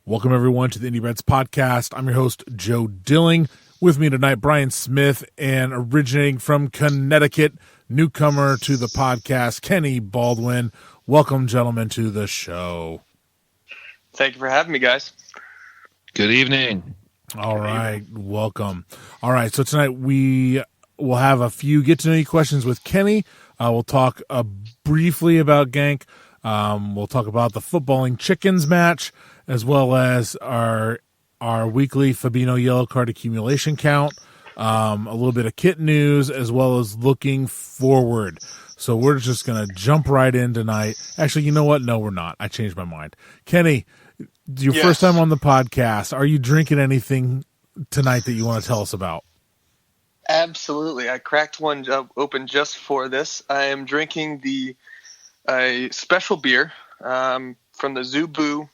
Welcome, everyone, to the Indie Reds podcast. I'm your host, Joe Dilling. With me tonight, Brian Smith, and originating from Connecticut, newcomer to the podcast, Kenny Baldwin. Welcome, gentlemen, to the show. Thank you for having me, guys. Good evening. All right, welcome. All right, so tonight we will have a few get-to-know-you questions with Kenny. We'll talk briefly about Genk. We'll talk about the footballing chickens match, as well as our weekly Fabinho yellow card accumulation count, a little bit of kit news, as well as looking forward. So we're just going to jump right in tonight. Actually, you know what? No, we're not. I changed my mind. Kenny, your first time on the podcast. Are you drinking anything tonight that you want to tell us about? Absolutely. I cracked one open just for this. I am drinking a special beer from the Zubu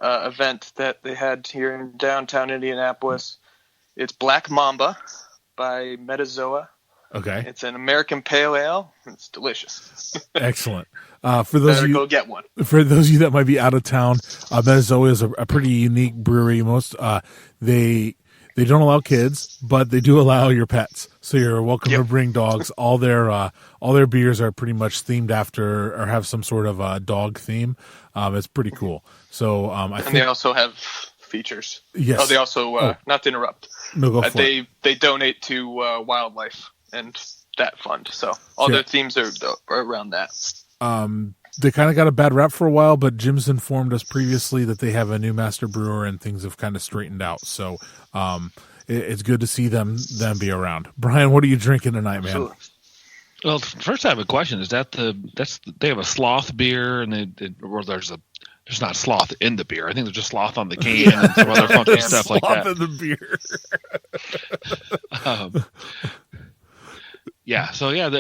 event that they had here in downtown Indianapolis. It's Black Mamba by Metazoa. Okay. It's an American pale ale. It's delicious. Excellent. For those of you, go get one. For those of you that might be out of town, Metazoa is a pretty unique brewery. They don't allow kids, but they do allow your pets. So you're welcome to bring dogs. All their beers are pretty much themed after or have some sort of dog theme. It's pretty cool. So they also have features. Yes. Oh, they also not to interrupt. No, go for it. They donate to wildlife and that fund. So all their themes are around that. They kind of got a bad rap for a while, but Jim's informed us previously that they have a new master brewer and things have kind of straightened out. So it's good to see them be around. Brian, what are you drinking tonight, man? Sure. Well, first I have a question. Is they have a sloth beer, and there's not sloth in the beer. I think there's just sloth on the can and some other funky stuff like that. Sloth in the beer.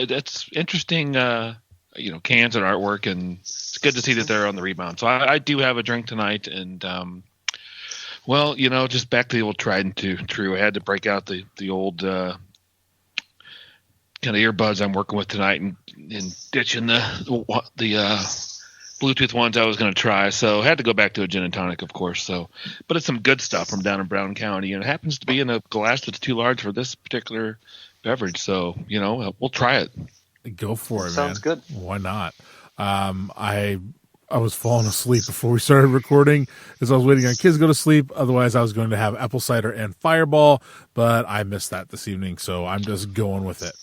That's interesting. Cans and artwork, and it's good to see that they're on the rebound. So I do have a drink tonight, and just back to the old tried and true. I had to break out the old kind of earbuds I'm working with tonight, and ditching the Bluetooth ones I was going to try. So I had to go back to a gin and tonic, of course. But it's some good stuff from down in Brown County, and it happens to be in a glass that's too large for this particular beverage. So we'll try it. Go for it, Sounds good. Why not? I was falling asleep before we started recording as I was waiting on kids to go to sleep. Otherwise, I was going to have apple cider and Fireball, but I missed that this evening, so I'm just going with it.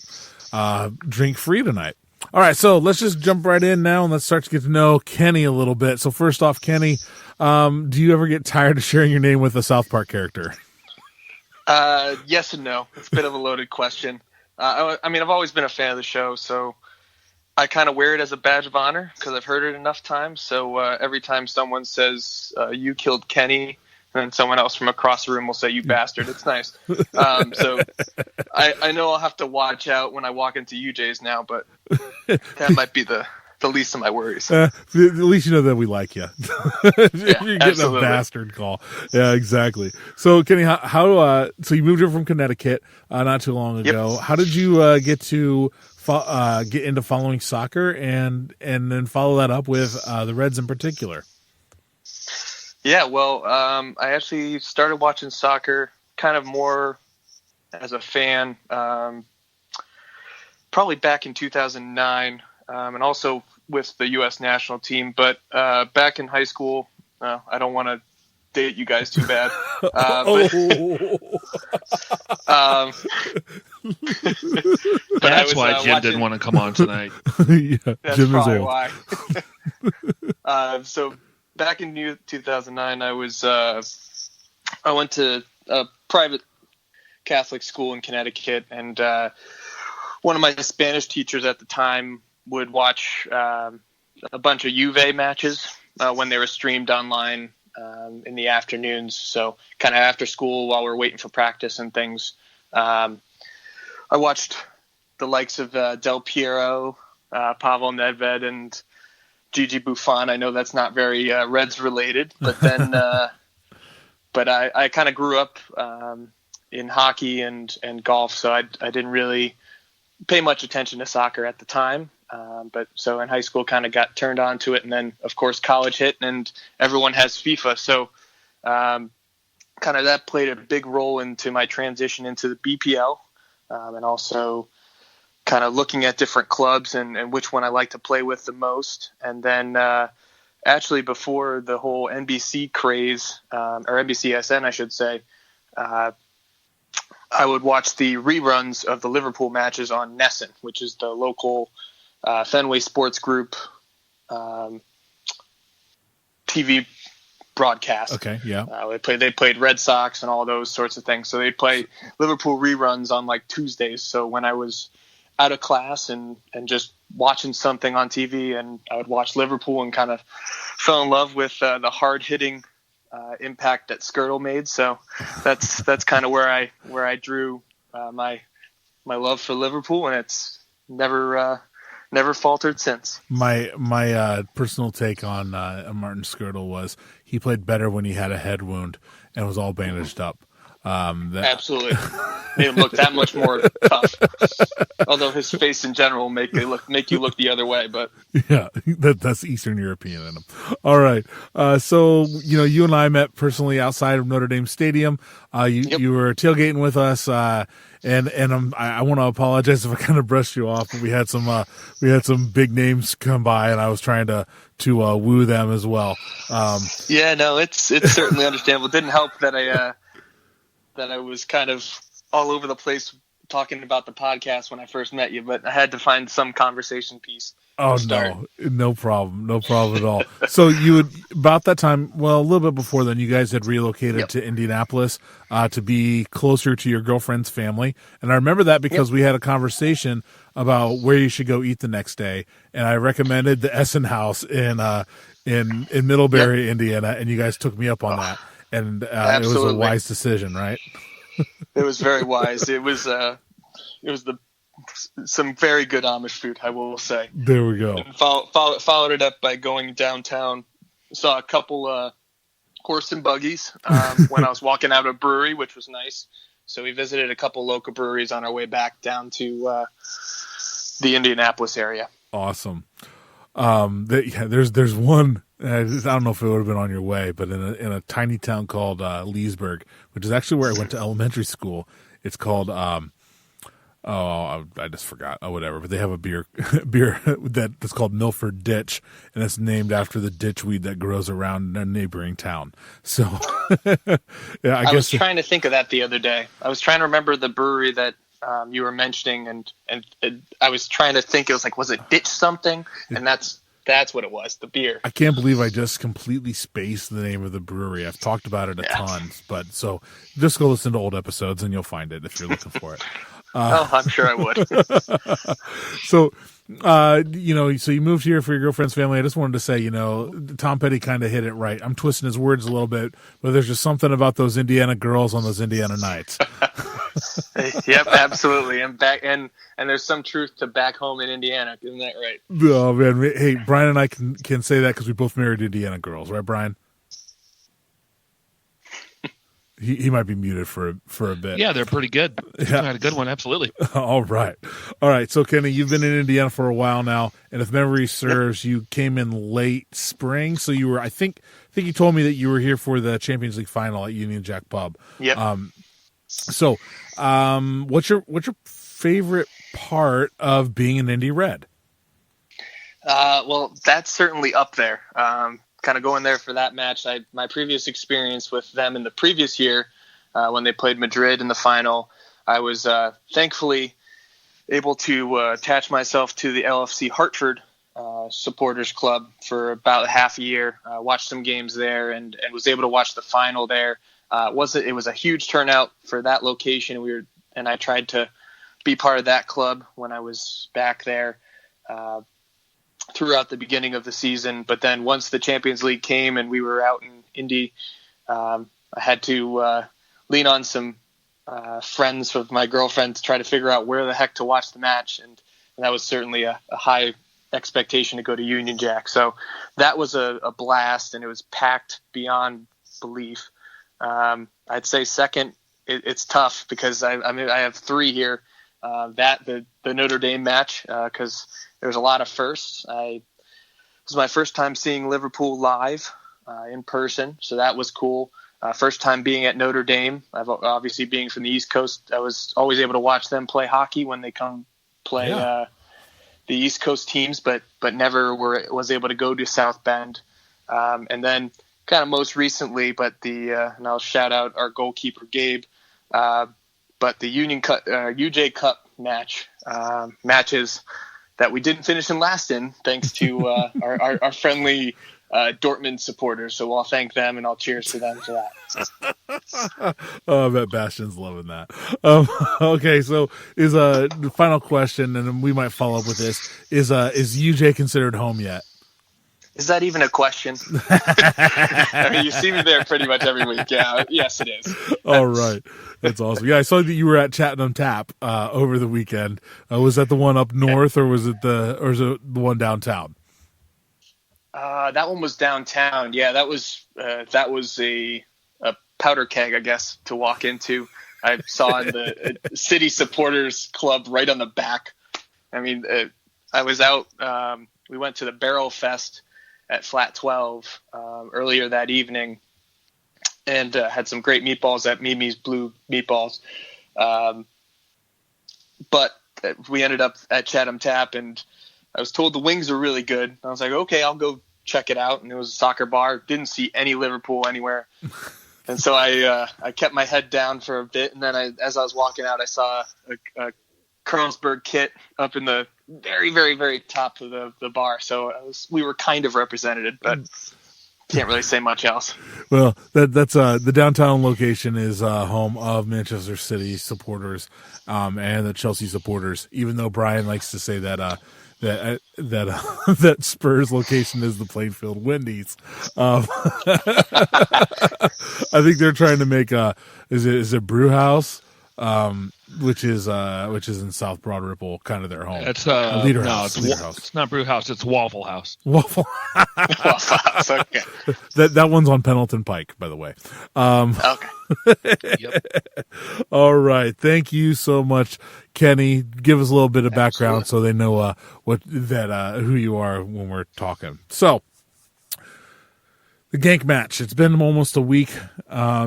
Drink free tonight. All right, so let's just jump right in now, and let's start to get to know Kenny a little bit. So first off, Kenny, do you ever get tired of sharing your name with a South Park character? Yes and no. It's a bit of a loaded question. I've always been a fan of the show, so I kind of wear it as a badge of honor because I've heard it enough times. So every time someone says, you killed Kenny, and then someone else from across the room will say, you bastard, it's nice. So I know I'll have to watch out when I walk into UJ's now, but that might be the least of my worries. At least you know that we like you. You're getting absolutely. a bastard call. Yeah, exactly. So, Kenny, how so you moved here from Connecticut not too long ago. Yep. How did you get into following soccer and then follow that up with the Reds in particular? Yeah, well, I actually started watching soccer kind of more as a fan, probably back in 2009. And also with the U.S. national team. But back in high school, I don't want to date you guys too bad. That's why Jim didn't want to come on tonight. Yeah, that's Jim probably is old. Why. So back in 2009, I went to a private Catholic school in Connecticut, and one of my Spanish teachers at the time would watch a bunch of Juve matches when they were streamed online in the afternoons. So kind of after school while we're waiting for practice and things. I watched the likes of Del Piero, Pavel Nedved, and Gigi Buffon. I know that's not very Reds related, but then but I kind of grew up in hockey and golf, so I didn't really pay much attention to soccer at the time. But so in high school kind of got turned on to it. And then of course college hit and everyone has FIFA. So Kind of that played a big role into my transition into the BPL, and also kind of looking at different clubs and which one I like to play with the most. And then actually before the whole NBC craze, or NBCSN, I should say, I would watch the reruns of the Liverpool matches on Nessun, which is the local Fenway Sports Group TV broadcast. Okay, yeah. They played Red Sox and all those sorts of things. So they play Liverpool reruns on like Tuesdays. So when I was out of class and just watching something on TV, and I would watch Liverpool and kind of fell in love with the hard hitting impact that Skirtle made. So that's kind of where I drew my love for Liverpool, and it's never faltered since. My personal take on Martin Skirtle was he played better when he had a head wound and was all bandaged up. Absolutely, made him look that much more tough. Although his face in general make you look the other way, but yeah, that's Eastern European in him. All right, so you and I met personally outside of Notre Dame Stadium. You were tailgating with us, and I want to apologize if I kind of brushed you off, but we had some big names come by, and I was trying to woo them as well. Yeah, no, it's certainly understandable. It didn't help that I was kind of all over the place talking about the podcast when I first met you, but I had to find some conversation piece. Oh, no problem at all. So you would, about that time, well, a little bit before then, you guys had relocated to Indianapolis to be closer to your girlfriend's family. And I remember that because we had a conversation about where you should go eat the next day. And I recommended the Essen House in Middlebury, Indiana, and you guys took me up on that. And it was a wise decision, right? It was very wise. It was some very good Amish food, I will say. There we go. And followed it up by going downtown. Saw a couple horse and buggies when I was walking out of a brewery, which was nice. So we visited a couple local breweries on our way back down to the Indianapolis area. Awesome. There's one. I don't know if it would have been on your way, but in a tiny town called Leesburg, which is actually where I went to elementary school. It's called I just forgot. Oh, whatever. But they have a beer that's called Milford Ditch, and it's named after the ditchweed that grows around a neighboring town. So, yeah, I was trying to think of that the other day. I was trying to remember the brewery that you were mentioning, and I was trying to think. It was like, was it Ditch something? And that's what it was, the beer. I can't believe I just completely spaced the name of the brewery. I've talked about it a ton, but so just go listen to old episodes and you'll find it if you're looking for it. I'm sure I would. So, so you moved here for your girlfriend's family. I just wanted to say, Tom Petty kind of hit it right. I'm twisting his words a little bit, but there's just something about those Indiana girls on those Indiana nights. Yep, absolutely. And there's some truth to back home in Indiana. Isn't that right? Oh, man. Hey, Bryan and I can say that because we both married Indiana girls, right, Bryan? He might be muted for a bit. Yeah, they're pretty good. Yeah. I had a good one, absolutely. All right. So, Kenny, you've been in Indiana for a while now, and if memory serves, you came in late spring. So you were, I think you told me that you were here for the Champions League final at Union Jack Pub. Yep. So, what's your favorite part of being an Indy Red? Well, that's certainly up there. Kind of going there for that match. My previous experience with them in the previous year, when they played Madrid in the final, I was thankfully able to attach myself to the LFC Hartford supporters club for about half a year. Watched some games there and was able to watch the final there. It was a huge turnout for that location. And I tried to be part of that club when I was back there throughout the beginning of the season. But then once the Champions League came and we were out in Indy, I had to lean on some friends of my girlfriend to try to figure out where the heck to watch the match. And that was certainly a high expectation to go to Union Jack. So that was a blast, and it was packed beyond belief. I'd say second, it's tough because I have three here. The Notre Dame match, because there's a lot of firsts. It was my first time seeing Liverpool live in person, so that was cool. First time being at Notre Dame. I've obviously being from the East Coast, I was always able to watch them play hockey when they come play the East Coast teams, but never was able to go to South Bend. And then kind of most recently, but and I'll shout out our goalkeeper Gabe, but the UJ Cup matches that we didn't finish in last in, thanks to our friendly Dortmund supporters. So I'll thank them and I'll cheers to them for that. Oh, I bet Bastian's loving that. Okay, so is the final question, and then we might follow up with this: is UJ considered home yet? Is that even a question? I mean, you see me there pretty much every week. Yeah, yes, it is. All right, that's awesome. Yeah, I saw that you were at Chattanam Tap over the weekend. Was that the one up north, or was it the one downtown? That one was downtown. Yeah, that was a powder keg, I guess, to walk into. I saw in the city supporters club right on the back. I mean, I was out. We went to the Barrel Fest at Flat 12 earlier that evening, and had some great meatballs at Mimi's Blue Meatballs. But we ended up at Chatham Tap, and I was told the wings were really good. I was like, okay, I'll go check it out. And it was a soccer bar. Didn't see any Liverpool anywhere. And so I kept my head down for a bit. And then as I was walking out, I saw a Carlsberg kit up in the very, very, very top of the bar. So we were kind of represented, but can't really say much else. Well, that's the downtown location is home of Manchester City supporters and the Chelsea supporters. Even though Brian likes to say that that Spurs location is the Plainfield Wendy's. I think they're trying to make is it Brew House, which is in South Broad Ripple, kind of their home. It's Leader no, House. it's not Brew House. It's Waffle House. Waffle. Waffle House. Okay. That one's on Pendleton Pike, by the way. Okay. Yep. All right. Thank you so much, Kenny. Give us a little bit of background so they know who you are when we're talking. So, the Genk match. It's been almost a week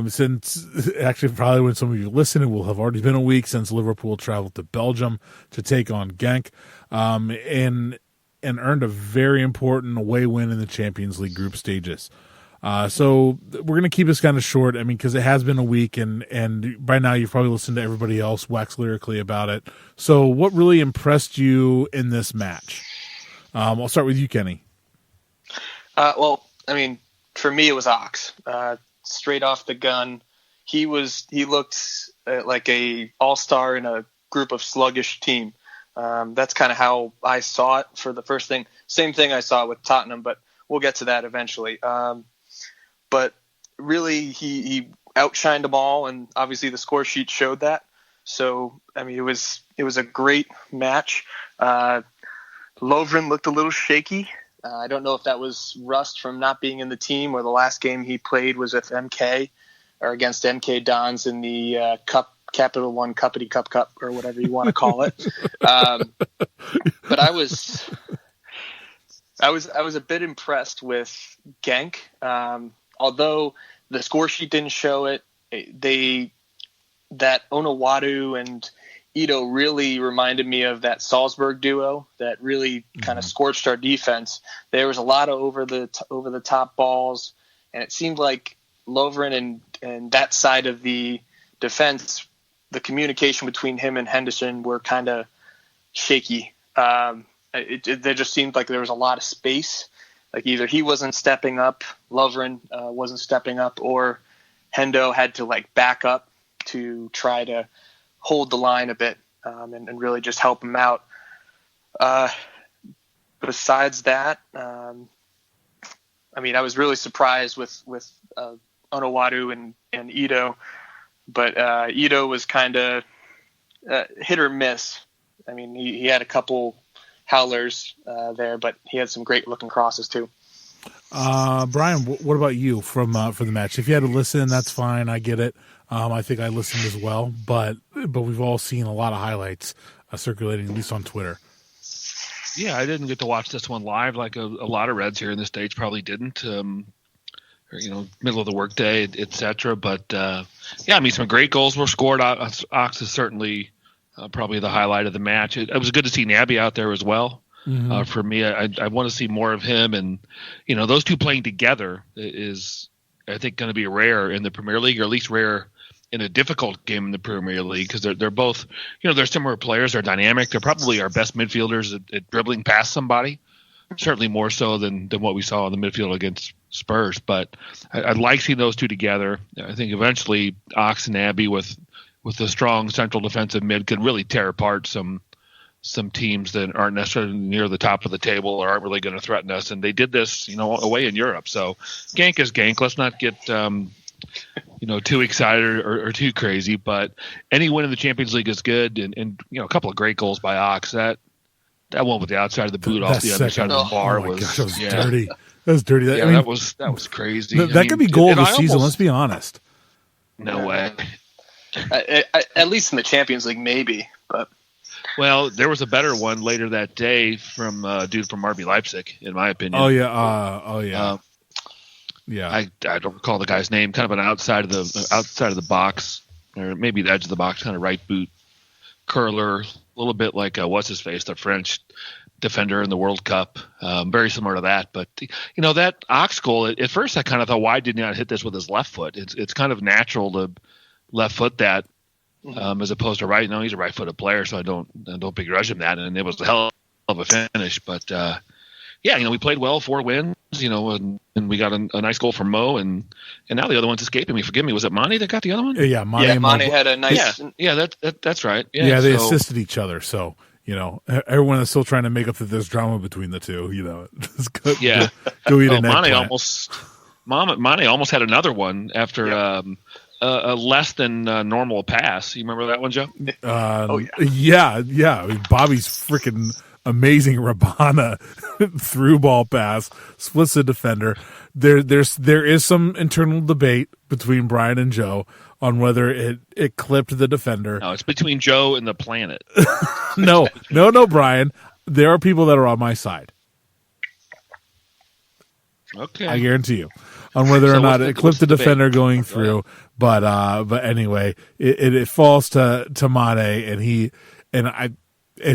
since, actually probably when some of you listen, it will have already been a week since Liverpool traveled to Belgium to take on Genk and earned a very important away win in the Champions League group stages. So we're going to keep this kind of short, I mean, because it has been a week, and by now you've probably listened to everybody else wax lyrically about it. So what really impressed you in this match? I'll start with you, Kenny. Well, I mean, for me, it was Ox. Straight off the gun, he looked like a all-star in a group of sluggish team. That's kind of how I saw it for the first thing. Same thing I saw with Tottenham, but we'll get to that eventually. But really, he outshined them all, and obviously the score sheet showed that. So, I mean, it was a great match. Lovren looked a little shaky. I don't know if that was rust from not being in the team, or the last game he played was with MK or against MK Dons in the Capital One Cuppity Cup, or whatever you want to call it. But I was a bit impressed with Genk. Although the score sheet didn't show it, that Onowadu and Ito really reminded me of that Salzburg duo that really kind of scorched our defense. There was a lot of over the top balls, and it seemed like Lovren and that side of the defense, the communication between him and Henderson were kind of shaky. There just seemed like there was a lot of space. Like either he wasn't stepping up, Lovren wasn't stepping up, or Hendo had to like back up to try to hold the line a bit and really just help him out. Besides that, I mean, I was really surprised with Onowadu and Ito, but Ito was kind of hit or miss. I mean, he had a couple howlers there, but he had some great looking crosses too. Brian, what about you for the match? If you had to listen, that's fine. I get it. I think I listened as well, but we've all seen a lot of highlights circulating, at least on Twitter. Yeah, I didn't get to watch this one live like a lot of Reds here in the States probably didn't. middle of the workday, etc. But yeah, I mean, some great goals were scored. Ox is certainly probably the highlight of the match. It was good to see Naby out there as well. Mm-hmm. For me, I want to see more of him, and those two playing together is, I think, going to be rare in the Premier League, or at least rare in a difficult game in the Premier League, because they're both, they're similar players. They're dynamic. They're probably our best midfielders at dribbling past somebody. Certainly more so than what we saw in the midfield against Spurs. But I'd like seeing those two together. I think eventually Ox and Naby with a strong central defensive mid could really tear apart some teams that aren't necessarily near the top of the table or aren't really going to threaten us. And they did this, away in Europe. So Genk is Genk. Let's not get too excited or too crazy. But any win in the Champions League is good. And a couple of great goals by Ox. That one with the outside of the boot off the other side of the bar was dirty. That was dirty. That was crazy. That could be goal of the season. Let's be honest. No way. At least in the Champions League, maybe. But there was a better one later that day from a dude from RB Leipzig, in my opinion. Oh yeah. Yeah. I don't recall the guy's name. Kind of an outside of the box, or maybe the edge of the box, kind of right boot curler. A little bit like what's his face, the French defender in the World Cup, very similar to that. But that Ox goal, at first I kind of thought, why did he not hit this with his left foot? It's kind of natural to left foot that, as opposed to right. No, he's a right-footed player, so I don't begrudge him that. And it was a hell of a finish. But we played well, 4 wins. And we got a nice goal from Mo, and now the other one's escaping me. Forgive me. Was it Mane that got the other one? Yeah, Mane had a nice. Yeah, that's right. Yeah, they assisted each other. So everyone is still trying to make up that there's drama between the two. Go eat an eggplant. Mane almost had another one after a less than normal pass. You remember that one, Joe? Yeah. I mean, Bobby's freaking amazing Rabana through ball pass splits the defender. There is some internal debate between Bryan and Joe on whether it clipped the defender. No, it's between Joe and the planet. No, Bryan. There are people that are on my side. Okay, I guarantee you on whether or not it clipped the defender going through. But anyway, it falls to Mane, and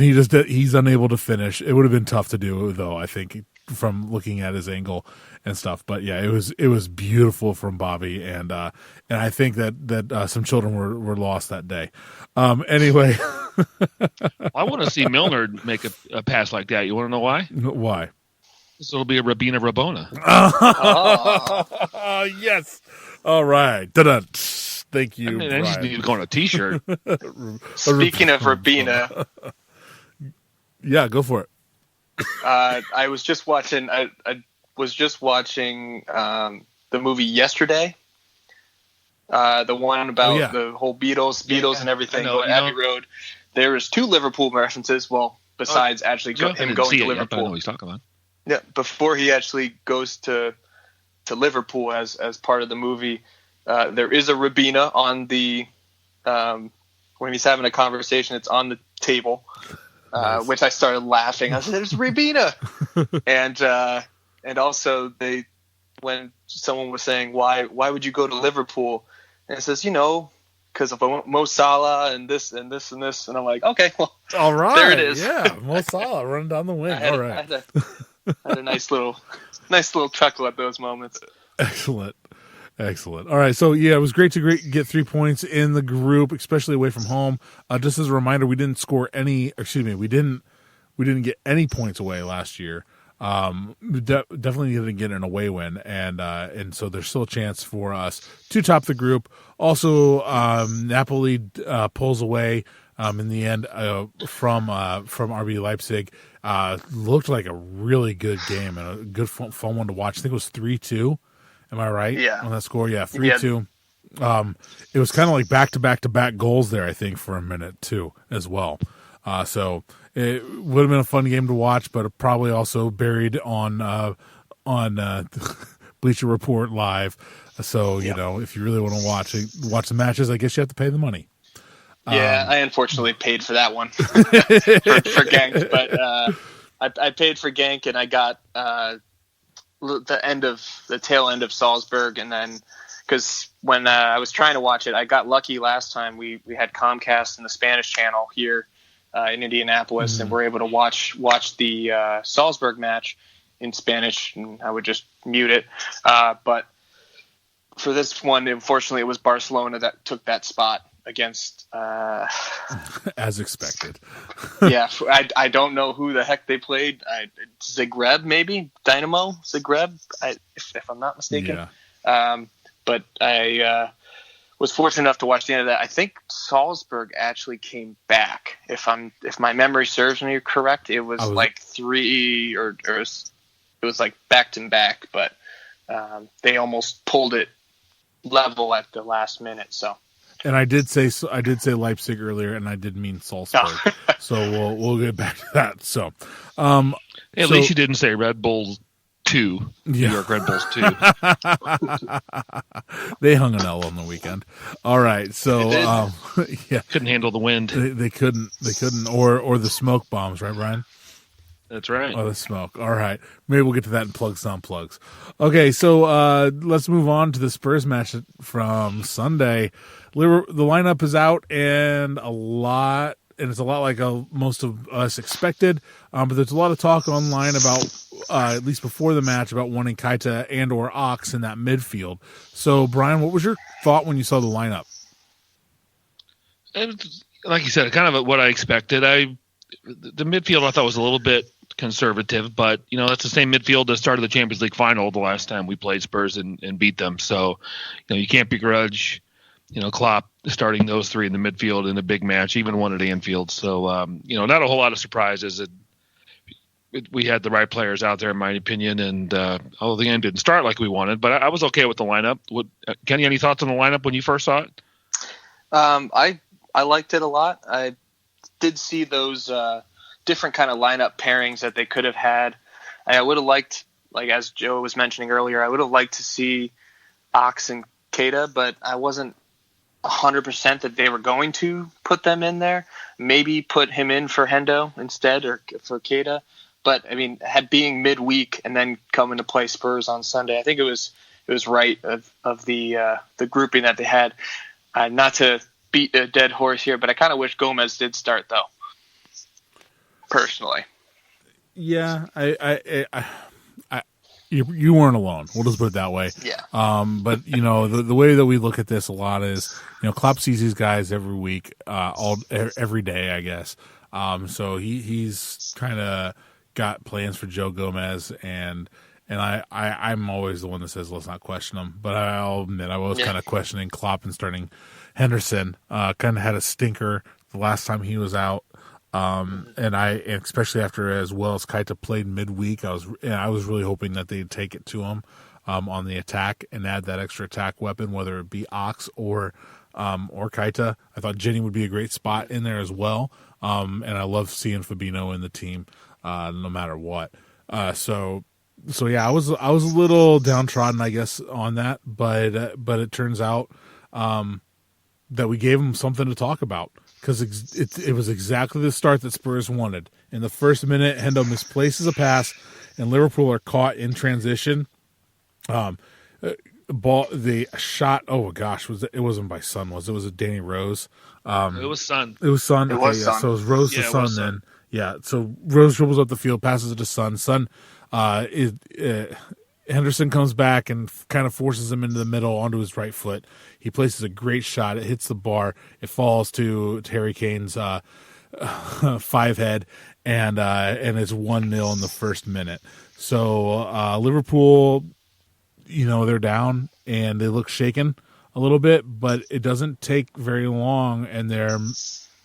he's unable to finish. It would have been tough to do, though, I think, from looking at his angle and stuff. But yeah, it was beautiful from Bobby, and I think that some children were lost that day. Anyway, I want to see Milner make a pass like that. You want to know why? Why? This will be a Rabina Rabona. Oh, yes. All right. Da-da. Thank you. I just need to go on a T-shirt. Speaking of Rabina. Yeah, go for it. I was just watching. I was just watching the movie yesterday. The one about the whole Beatles and everything. Abbey Road. There is 2 Liverpool references. Well, besides actually him going to Liverpool. I know what he's talking about. Yeah, before he actually goes to Liverpool as part of the movie, there is a Rabina on the when he's having a conversation. It's on the table. Nice. Which I started laughing. I said, "There's Rabina," and also when someone was saying why would you go to Liverpool, and it says because of Mo Salah and this and this and this, and I'm like, okay, well, all right, there it is. Yeah, Mo Salah running down the wing. All right, I had a nice little chuckle at those moments. Excellent. All right, so yeah, it was great to get 3 points in the group, especially away from home. Just as a reminder, we didn't get any points away last year. Definitely didn't get an away win, and so there's still a chance for us to top the group. Also, Napoli pulls away in the end from RB Leipzig. Looked like a really good game and a good fun one to watch. I think it was 3-2. Am I right? Yeah. On that score? Yeah, 3-2. It was kind of like back-to-back goals there, I think, for a minute, too, as well. So it would have been a fun game to watch, but probably also buried on Bleacher Report Live. So, if you really want to watch the matches, I guess you have to pay the money. Yeah, I unfortunately paid for that one for Genk, but I paid for Genk, and I got the tail end of Salzburg, and then because when I was trying to watch it, I got lucky last time. We had Comcast in the Spanish channel here in Indianapolis, and we're able to watch the Salzburg match in Spanish, and I would just mute it. But for this one, unfortunately, it was Barcelona that took that spot against as expected. Yeah, I don't know who the heck they played. Zagreb, maybe Dynamo Zagreb, if I'm not mistaken. Yeah. But I was fortunate enough to watch the end of that. I think Salzburg actually came back. If my memory serves me correct, it was like 3 or it was like back to back, but they almost pulled it level at the last minute. So. And I did say Leipzig earlier, and I did mean Salzburg. So we'll get back to that. So, at least you didn't say Red Bulls 2. New York Red Bulls 2. They hung an L on the weekend. All right, so yeah, couldn't handle the wind. They couldn't, or the smoke bombs, right, Brian? That's right. Oh, the smoke. All right. Maybe we'll get to that in plugs on plugs. Okay, so let's move on to the Spurs match from Sunday. The lineup is out, and it's a lot like most of us expected. But there's a lot of talk online about, at least before the match, about wanting Keita and or Ox in that midfield. So, Brian, what was your thought when you saw the lineup? Like you said, kind of what I expected. The midfield I thought was a little bit conservative, but that's the same midfield that started the Champions League final the last time we played Spurs and beat them. So you can't begrudge Klopp starting those three in the midfield in a big match, even one at Anfield. So not a whole lot of surprises. We had the right players out there, in my opinion, and although the game didn't start like we wanted, but I was okay with the lineup. Kenny, any thoughts on the lineup when you first saw it? I liked it a lot. I did see those different kind of lineup pairings that they could have had. I would have liked, like as Joe was mentioning earlier, I would have liked to see Ox and Keita, but I wasn't 100% that they were going to put them in there. Maybe put him in for Hendo instead, or for Keita. But I mean, being midweek and then coming to play Spurs on Sunday, I think it was right of the grouping that they had. Not to beat a dead horse here, but I kind of wish Gomez did start though. Personally, yeah, you weren't alone. We'll just put it that way. Yeah. But the way that we look at this a lot is, Klopp sees these guys every week, every day, I guess. So he's kind of got plans for Joe Gomez, and I'm always the one that says let's not question him. But I'll admit I was kind of questioning Klopp and starting Henderson. Kind of had a stinker the last time he was out. And especially after as well as Keita played midweek, I was really hoping that they'd take it to him on the attack and add that extra attack weapon, whether it be Ox or Keita. I thought Jenny would be a great spot in there as well. And I love seeing Fabinho in the team, no matter what. So yeah, I was a little downtrodden, I guess, on that, but it turns out that we gave him something to talk about. Because it was exactly the start that Spurs wanted. In the first minute, Hendo misplaces a pass, and Liverpool are caught in transition. The shot. Oh gosh, it wasn't by Son? Was it? Was it Danny Rose? It was Son. It was Son. It Okay, was yeah. Son. So it was Rose to Son then. Yeah. So Rose dribbles up the field, passes it to Son. Son Henderson comes back and kind of forces him into the middle onto his right foot. He places a great shot. It hits the bar. It falls to Harry Kane's 5-head, and it's 1-0 in the first minute. So Liverpool, they're down and they look shaken a little bit, but it doesn't take very long, and they're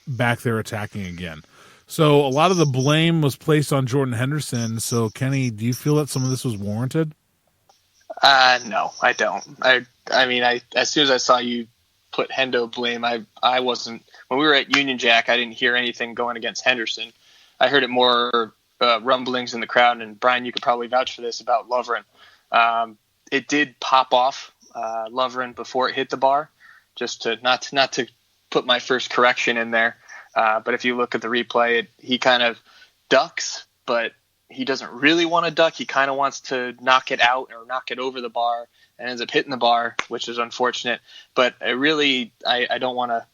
back there attacking again. So a lot of the blame was placed on Jordan Henderson. So Kenny, do you feel that some of this was warranted? No, I don't. I mean, as soon as I saw you put Hendo blame, I wasn't. When we were at Union Jack, I didn't hear anything going against Henderson. I heard it more rumblings in the crowd, and Brian, you could probably vouch for this about Lovren. It did pop off Lovren before it hit the bar, just to not to put my first correction in there. But if you look at the replay, he kind of ducks, but he doesn't really want to duck. He kind of wants to knock it out or knock it over the bar, and ends up hitting the bar, which is unfortunate. But I don't want to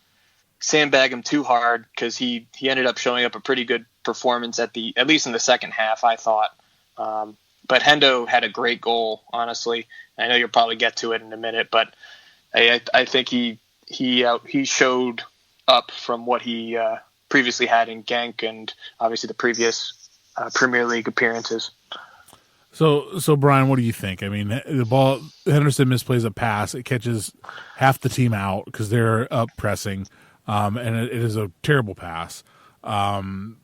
sandbag him too hard, because he ended up showing up a pretty good performance at least in the second half, I thought. But Hendo had a great goal, honestly. I know you'll probably get to it in a minute, but I think he showed up from what he previously had in Genk and obviously the previous Premier League appearances. So Brian, what do you think? I mean, the ball, Henderson misplays a pass. It catches half the team out because they're up pressing, and it is a terrible pass. And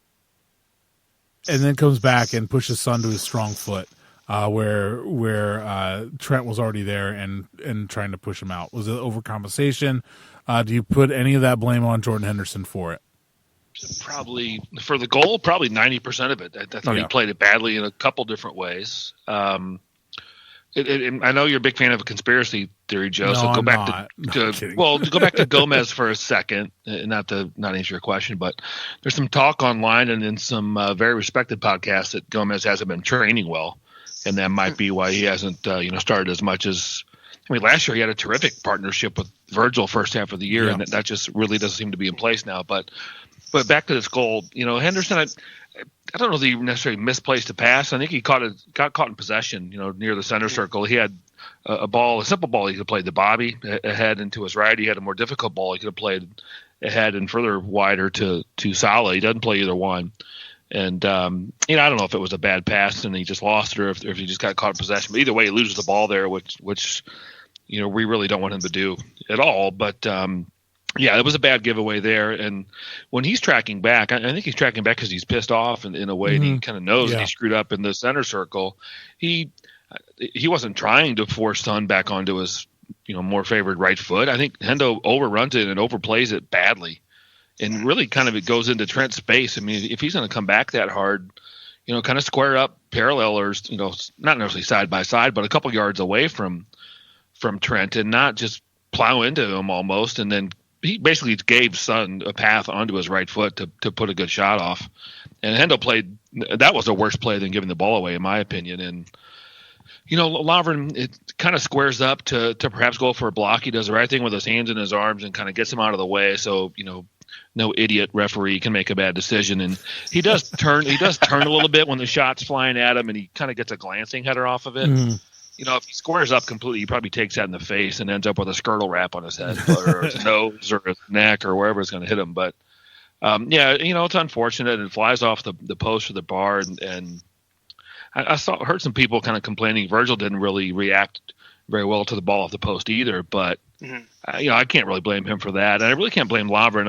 then comes back and pushes Son to his strong foot, where Trent was already there and trying to push him out. Was it overcompensation? Do you put any of that blame on Jordan Henderson for it? Probably for the goal, probably 90% of it. I thought he played it badly in a couple different ways. I know you're a big fan of a conspiracy theory, Joe. No, so go I'm back not. to go back to Gomez for a second. Not answer your question, but there's some talk online and in some very respected podcasts that Gomez hasn't been training well, and that might be why he hasn't started as much as. I mean, last year he had a terrific partnership with Virgil first half of the year, and that just really doesn't seem to be in place now. But back to this goal, Henderson, I don't know that he necessarily misplaced a pass. I think he got caught in possession, near the center circle. He had a simple ball he could have played to Bobby ahead and to his right. He had a more difficult ball he could have played ahead and further wider to Salah. He doesn't play either one. And, I don't know if it was a bad pass and he just lost it or if he just got caught in possession. But either way, he loses the ball there, which we really don't want him to do at all. But, it was a bad giveaway there. And when he's tracking back, I think he's tracking back because he's pissed off in a way, and he kind of knows that he screwed up in the center circle. He wasn't trying to force Son back onto his more favored right foot. I think Hendo overruns it and overplays it badly, and really kind of it goes into Trent's space. I mean, if he's going to come back that hard, kind of square up parallel or not necessarily side by side, but a couple yards away from Trent, and not just plow into him almost, and then he basically gave Son a path onto his right foot to put a good shot off. And Hendo played – that was a worse play than giving the ball away, in my opinion. And, Lovren, it kind of squares up to perhaps go for a block. He does the right thing with his hands in his arms and kind of gets him out of the way so, no idiot referee can make a bad decision. And he does turn a little bit when the shot's flying at him, and he kind of gets a glancing header off of it. Mm. If he squares up completely, he probably takes that in the face and ends up with a skirtle wrap on his head or his nose or his neck or wherever it's going to hit him. But, it's unfortunate. It flies off the post of the bar. And I heard some people kind of complaining Virgil didn't really react very well to the ball off the post either. But, I can't really blame him for that. And I really can't blame Lovren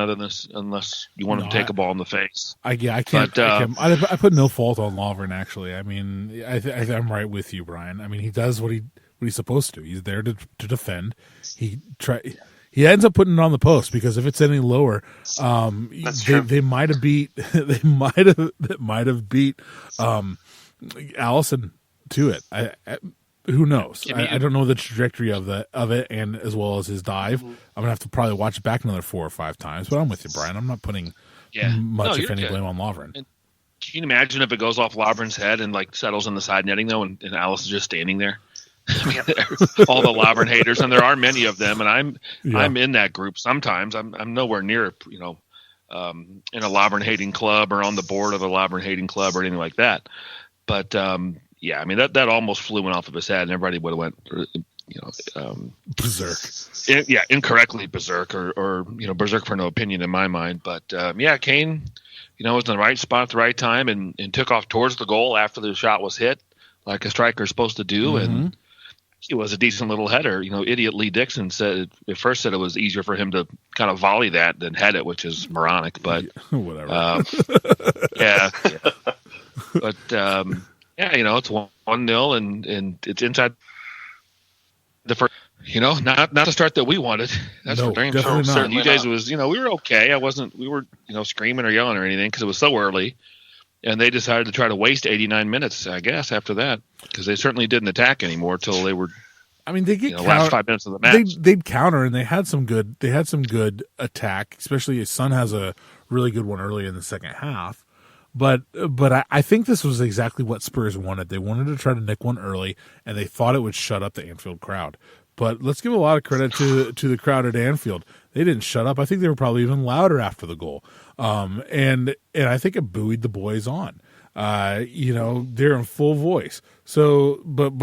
unless you want him to take a ball in the face. I can't. But, I put no fault on Lovren, actually. I mean, I'm right with you, Brian. I mean, he does what he's supposed to. He's there to defend. He ends up putting it on the post because if it's any lower, they might have beat Allison to it. Who knows? I don't know the trajectory of it, and as well as his dive. I'm gonna have to probably watch it back another 4 or 5 times. But I'm with you, Brian. I'm not putting much, if any, blame on Lovren. And can you imagine if it goes off Lovren's head and settles in the side netting though, and Alice is just standing there? All the Lovren haters, and there are many of them, and I'm in that group. Sometimes I'm nowhere near in a Lovren hating club or on the board of a Lovren hating club or anything like that. But I mean that almost flew one off of his head, and everybody would have went, berserk. Incorrectly berserk, or berserk for no opinion in my mind. But Kane, was in the right spot at the right time and took off towards the goal after the shot was hit, like a striker is supposed to do, and it was a decent little header. Idiot Lee Dixon said it was easier for him to kind of volley that than head it, which is moronic. But whatever. But it's 1-0 and it's inside the first. Not the start that we wanted. That's for damn sure. Certain you guys was, we were okay. We were screaming or yelling or anything because it was so early, and they decided to try to waste 89 minutes, I guess, after that, because they certainly didn't attack anymore till they were. I mean, they get last 5 minutes of the match. They'd counter, and they had some good attack. Especially his son has a really good one early in the second half. But I think this was exactly what Spurs wanted. They wanted to try to nick one early, and they thought it would shut up the Anfield crowd. But let's give a lot of credit to the crowd at Anfield. They didn't shut up. I think they were probably even louder after the goal. And I think it buoyed the boys on. They're in full voice. So, but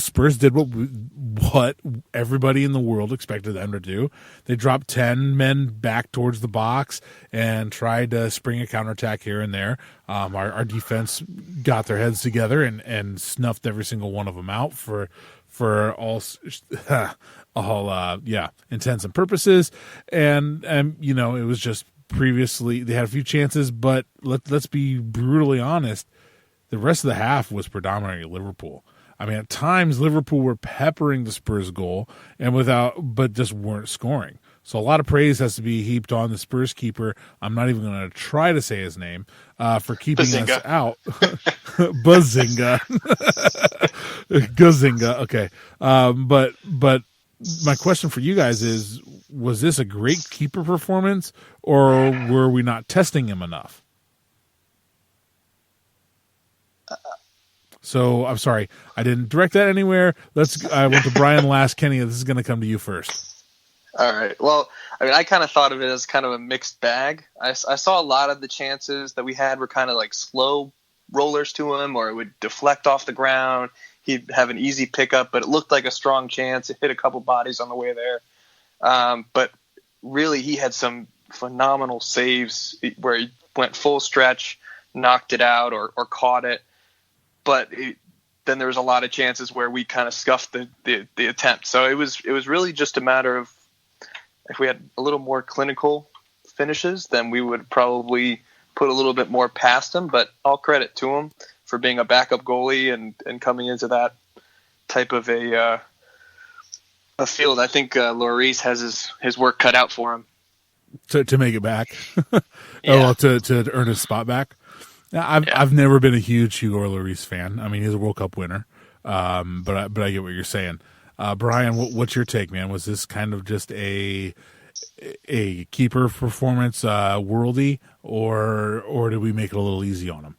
Spurs did what everybody in the world expected them to do. They dropped 10 men back towards the box and tried to spring a counterattack here and there. Our defense got their heads together and snuffed every single one of them out for all intents and purposes. And it was just previously they had a few chances, but let's be brutally honest, the rest of the half was predominantly Liverpool. I mean, at times Liverpool were peppering the Spurs goal but just weren't scoring. So a lot of praise has to be heaped on the Spurs keeper. I'm not even going to try to say his name for keeping Bazinga. us out. Bazinga. Gazinga. Okay. But my question for you guys is, was this a great keeper performance, or were we not testing him enough? So I'm sorry, I didn't direct that anywhere. I went to Bryan last. Kenny, this is going to come to you first. All right. Well, I mean, I kind of thought of it as kind of a mixed bag. I saw a lot of the chances that we had were kind of like slow rollers to him, or it would deflect off the ground. He'd have an easy pickup, but it looked like a strong chance. It hit a couple bodies on the way there. But really, he had some phenomenal saves where he went full stretch, knocked it out, or caught it. But then there was a lot of chances where we kind of scuffed the attempt. So it was really just a matter of, if we had a little more clinical finishes, then we would probably put a little bit more past him. But all credit to him for being a backup goalie and coming into that type of a field. I think Lloris has his work cut out for him to make it back. Yeah. To earn his spot back. I've never been a huge Hugo Lloris fan. I mean, he's a World Cup winner, but I get what you're saying. Bryan, what's your take, man? Was this kind of just a keeper performance, worldy, or did we make it a little easy on him?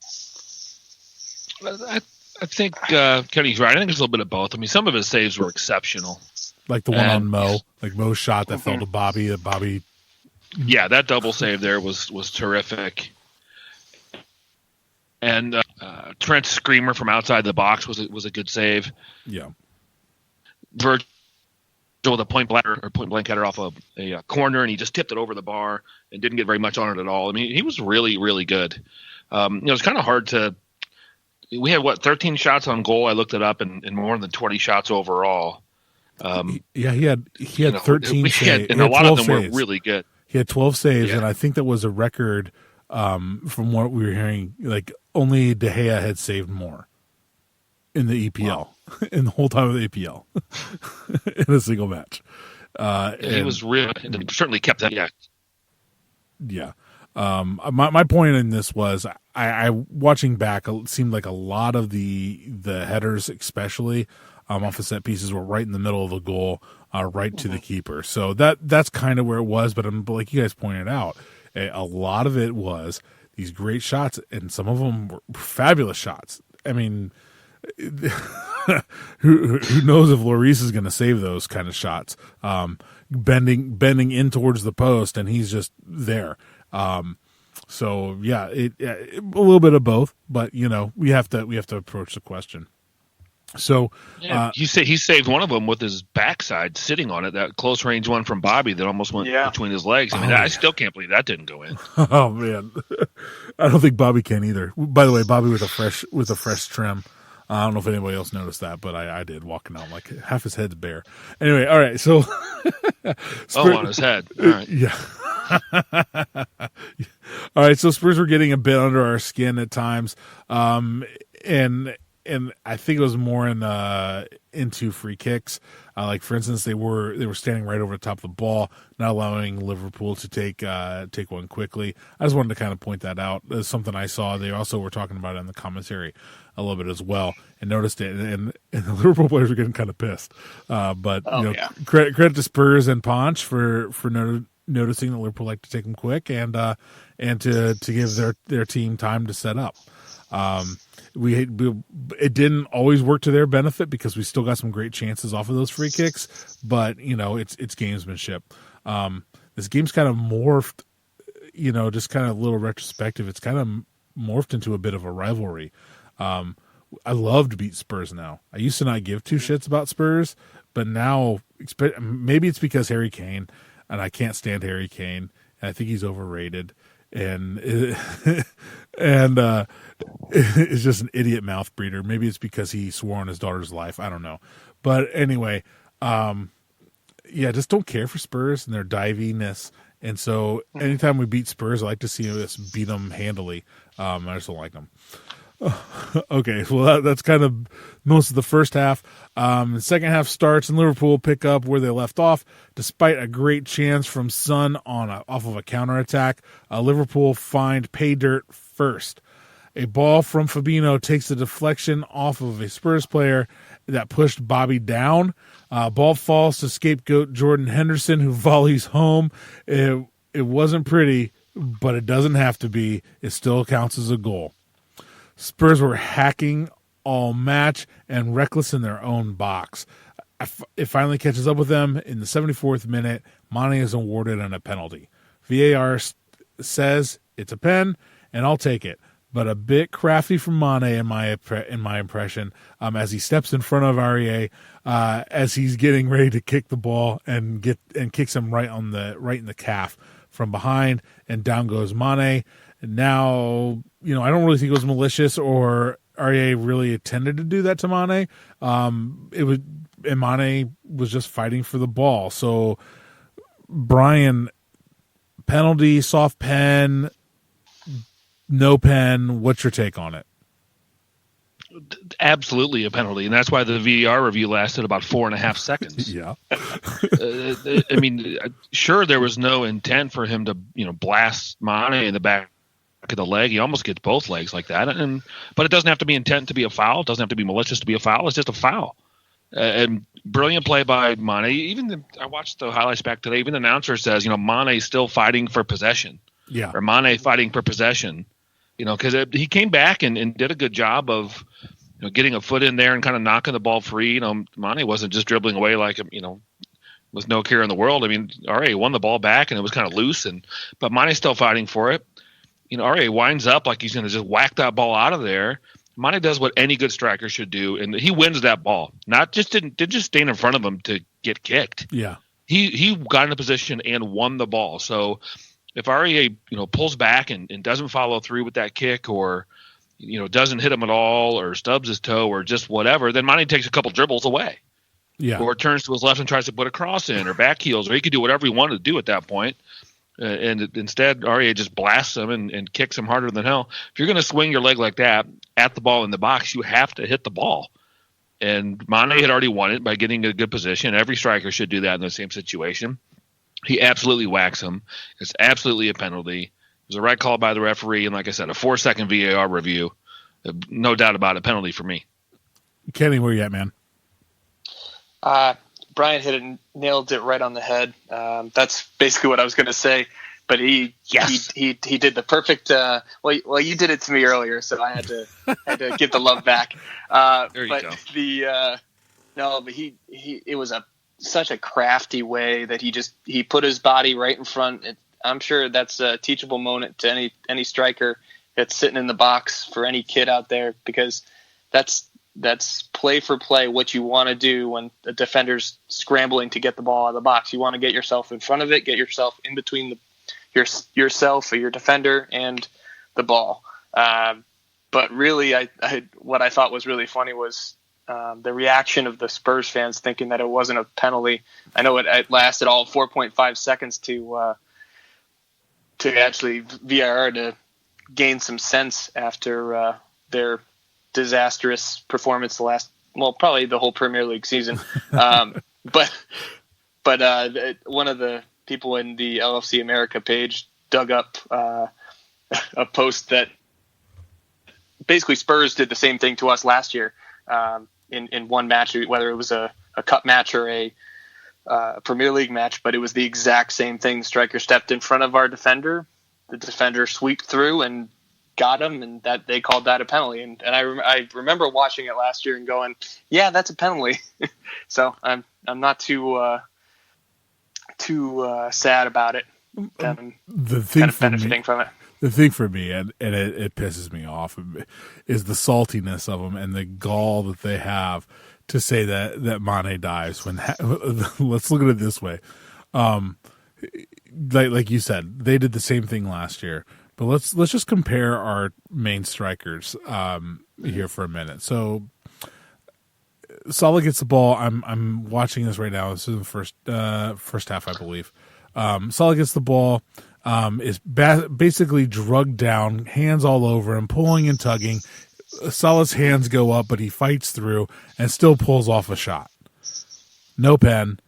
I think Kenny's right. I think there's a little bit of both. I mean, some of his saves were exceptional, like the one on Mo, like Mo's shot that fell to Bobby. Yeah, that double save there was terrific. And Trent's screamer from outside the box was a good save. Yeah. Virgil with a point blank header off a corner, and he just tipped it over the bar and didn't get very much on it at all. I mean, he was really, really good. It's kind of hard to. We had 13 shots on goal. I looked it up, and more than 20 shots overall. He had 13 saves, and a lot of them saves. were really good. He had 12 saves, and I think that was a record. From what we were hearing, like only De Gea had saved more in the EPL, in the whole time of the EPL, in a single match. He was real, and certainly kept that. Yeah. My point in this was, I watching back, it seemed like a lot of the headers, especially off of set pieces, were right in the middle of the goal, right to the keeper. So that's kind of where it was. But like you guys pointed out, a lot of it was these great shots, and some of them were fabulous shots. I mean, who knows if Lloris is going to save those kind of shots? Bending in towards the post, and he's just there. So yeah, a little bit of both, but we have to approach the question. So he saved one of them with his backside sitting on it, that close range one from Bobby that almost went between his legs. I mean, I still can't believe that didn't go in. Oh man, I don't think Bobby can either. By the way, Bobby with a fresh trim. I don't know if anybody else noticed that, but I did, walking out like half his head's bare. Anyway, all right, so on his head. All right. Yeah. All right, so Spurs were getting a bit under our skin at times, and I think it was more into free kicks. Like for instance, they were standing right over the top of the ball, not allowing Liverpool to take one quickly. I just wanted to kind of point that out as something I saw. They also were talking about it in the commentary a little bit as well, and noticed it. And the Liverpool players were getting kind of pissed. Credit to Spurs and Ponch for noticing that Liverpool like to take them quick and to give their team time to set up. It didn't always work to their benefit because we still got some great chances off of those free kicks, but it's gamesmanship. This game's kind of morphed, just kind of a little retrospective. It's kind of morphed into a bit of a rivalry. I love to beat Spurs now. I used to not give two shits about Spurs, but now maybe it's because Harry Kane, and I can't stand Harry Kane, and I think he's overrated, and is just an idiot mouth breather. Maybe it's because he swore on his daughter's life. I don't know. But anyway, just don't care for Spurs and their diviness. And so anytime we beat Spurs, I like to see us beat them handily. I just don't like them. Okay, well, that's kind of most of the first half. The second half starts and Liverpool pick up where they left off. Despite a great chance from Son off of a counterattack, Liverpool find pay dirt first. A ball from Fabinho takes the deflection off of a Spurs player that pushed Bobby down. Ball falls to scapegoat Jordan Henderson, who volleys home. It wasn't pretty, but it doesn't have to be. It still counts as a goal. Spurs were hacking all match and reckless in their own box. It finally catches up with them. In the 74th minute, Mane is awarded a penalty. VAR says it's a pen, and I'll take it. But a bit crafty from Mane in my impression, as he steps in front of Aurier as he's getting ready to kick the ball and kicks him right in the calf from behind, and down goes Mane. And now, I don't really think it was malicious or Aurier really intended to do that to Mane. And Mane was just fighting for the ball. So, Brian, penalty, soft pen, no pen. What's your take on it? Absolutely a penalty, and that's why the VAR review lasted about 4.5 seconds. Yeah. I mean, sure, there was no intent for him to, blast Mane in the back of the leg. He almost gets both legs like that, but it doesn't have to be intent to be a foul. It doesn't have to be malicious to be a foul. It's just a foul. And brilliant play by Mane. I watched the highlights back today. Even the announcer says, Mane's still fighting for possession. Yeah. Or Mane fighting for possession. Because he came back and did a good job of getting a foot in there and kind of knocking the ball free. Mane wasn't just dribbling away like with no care in the world. I mean, Aurier won the ball back and it was kind of loose, but Mane's still fighting for it. Aurier winds up like he's going to just whack that ball out of there. Mane does what any good striker should do, and he wins that ball. Didn't just stand in front of him to get kicked. Yeah, he got in a position and won the ball. So if Aurier pulls back and doesn't follow through with that kick, or doesn't hit him at all, or stubs his toe, or just whatever, then Mane takes a couple dribbles away. Yeah, or turns to his left and tries to put a cross in, or back heels, or he could do whatever he wanted to do at that point. And instead, Aurier just blasts him and kicks him harder than hell. If you're going to swing your leg like that at the ball in the box, you have to hit the ball. And Mane had already won it by getting a good position. Every striker should do that in the same situation. He absolutely whacks him. It's absolutely a penalty. It was a right call by the referee, and like I said, a 4-second VAR review. No doubt about it, penalty for me. Kenny, where you at, man? Brian hit it, nailed it right on the head. That's basically what I was going to say. But he did the perfect. Well, you did it to me earlier, so I had to give the love back. There you go. But it was such a crafty way that he put his body right in front. I'm sure that's a teachable moment to any striker that's sitting in the box for any kid out there, because that's play for play what you want to do when the defender's scrambling to get the ball out of the box. You want to get yourself in front of it, get yourself in between yourself or your defender and the ball. But really, what I thought was really funny was the reaction of the Spurs fans thinking that it wasn't a penalty. I know it lasted all 4.5 seconds to actually VAR to gain some sense after their disastrous performance probably the whole Premier League season. But one of the people in the LFC America page dug up a post that basically Spurs did the same thing to us last year in one match, whether it was a cup match or a Premier League match, but it was the exact same thing. The striker stepped in front of our defender. The defender sweeped through and got him, and that they called that a penalty. And I remember watching it last year and going, yeah, that's a penalty. So I'm not too sad about it. The thing kind of benefiting from it. The thing for me, and it pisses me off, is the saltiness of them and the gall that they have to say that Mane dives. Let's look at it this way. Like you said, they did the same thing last year. But let's just compare our main strikers here for a minute. So Salah gets the ball. I'm watching this right now. This is the first half, I believe. Salah gets the ball. Is basically drugged down, hands all over him, pulling and tugging. Salah's hands go up, but he fights through and still pulls off a shot. No pen.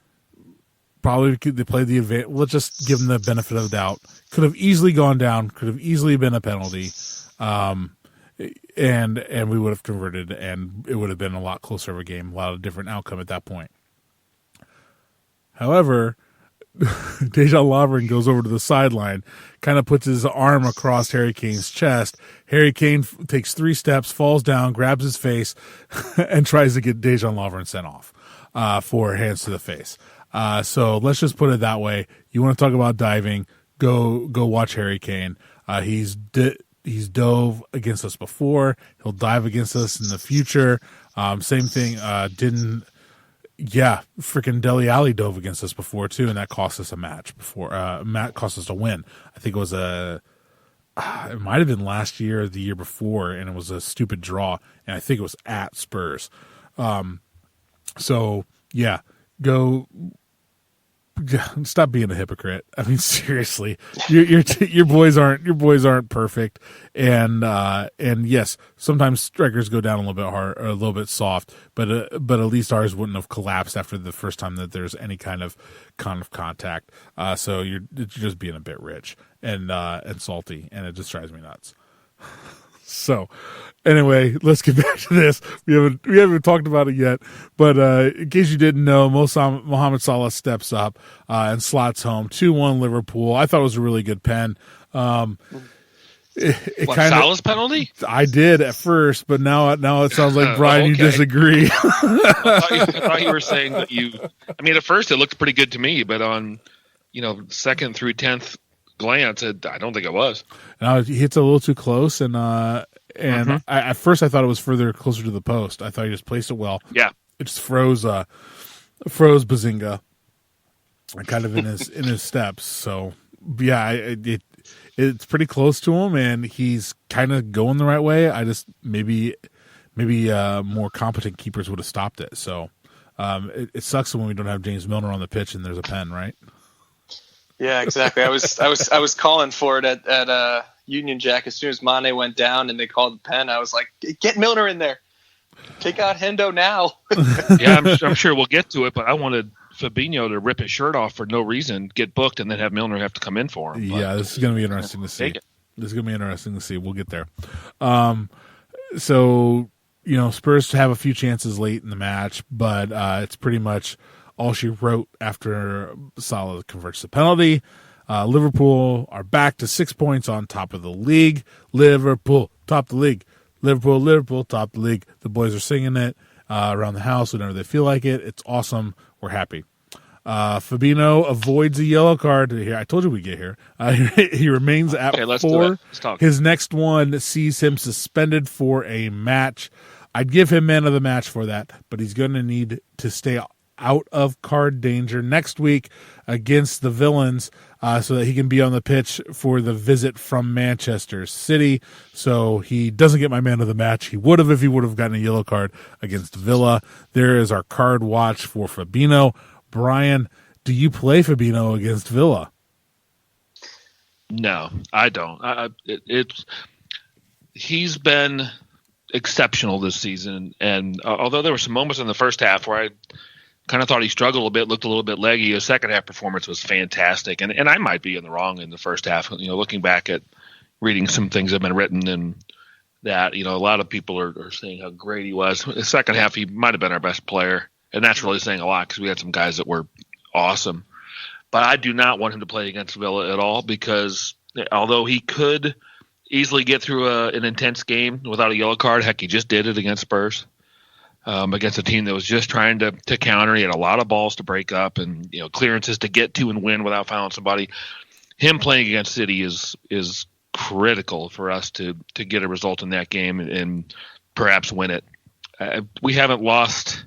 Probably they played the advantage. Let's just give him the benefit of the doubt. Could have easily gone down. Could have easily been a penalty, and we would have converted, and it would have been a lot closer of a game, a lot of different outcome at that point. However, Dejan Lovren goes over to the sideline, kind of puts his arm across Harry Kane's chest. Harry Kane takes 3 steps, falls down, grabs his face, and tries to get Dejan Lovren sent off for hands to the face. So let's just put it that way. You want to talk about diving? Go watch Harry Kane. He's dove against us before. He'll dive against us in the future. Same thing. Freaking Dele Alli dove against us before too, and that cost us a match before. Cost us a win. I think it was it might have been last year or the year before, and it was a stupid draw, and I think it was at Spurs. So yeah, go. Stop being a hypocrite. I mean, seriously, your boys aren't perfect, and yes, sometimes strikers go down a little bit hard or a little bit soft, but at least ours wouldn't have collapsed after the first time that there's any kind of contact. So you're just being a bit rich and salty, and it just drives me nuts. So, anyway, let's get back to this. We haven't talked about it yet, but in case you didn't know, Mohamed Salah steps up and slots home 2-1 Liverpool. I thought it was a really good pen. Salah's penalty? I did at first, but now it sounds like Brian, you disagree. I thought you were saying that I mean, at first it looked pretty good to me, but on second through 10th glance, I don't think it was. No, he hits a little too close, and at first I thought it was closer to the post. I thought he just placed it well. Yeah, it just froze Bazinga, kind of in his steps. So yeah, it's pretty close to him, and he's kind of going the right way. I just maybe more competent keepers would have stopped it. So it sucks when we don't have James Milner on the pitch and there's a pen, right? Yeah, exactly. I was calling for it at Union Jack as soon as Mane went down and they called the pen. I was like, get Milner in there. Take out Hendo now. Yeah, I'm sure we'll get to it, but I wanted Fabinho to rip his shirt off for no reason, get booked, and then have Milner have to come in for him. Yeah, this is going to be interesting to see. We'll get there. So, Spurs have a few chances late in the match, but it's pretty much all she wrote after Salah converts the penalty. Liverpool are back to 6 points on top of the league. Liverpool, top the league. Liverpool, top the league. The boys are singing it around the house whenever they feel like it. It's awesome. We're happy. Fabinho avoids a yellow card. Here, I told you we'd get here. He remains at 4. Let's talk. His next one sees him suspended for a match. I'd give him man of the match for that, but he's going to need to stay out of card danger next week against the Villains so that he can be on the pitch for the visit from Manchester City. So he doesn't get my man of the match. He would have if he would have gotten a yellow card against Villa. There is our card watch for Fabinho. Brian, do you play Fabinho against Villa? No, I don't. He's been exceptional this season, and although there were some moments in the first half where I kind of thought he struggled a bit, looked a little bit leggy, his second half performance was fantastic, and I might be in the wrong in the first half. Looking back at reading some things that have been written, and that a lot of people are saying how great he was. The second half, he might have been our best player, and that's really saying a lot because we had some guys that were awesome. But I do not want him to play against Villa at all because although he could easily get through an intense game without a yellow card, heck, he just did it against Spurs, against a team that was just trying to counter. He had a lot of balls to break up and clearances to get to and win without fouling somebody. Him playing against City is critical for us to get a result in that game and perhaps win it. We haven't lost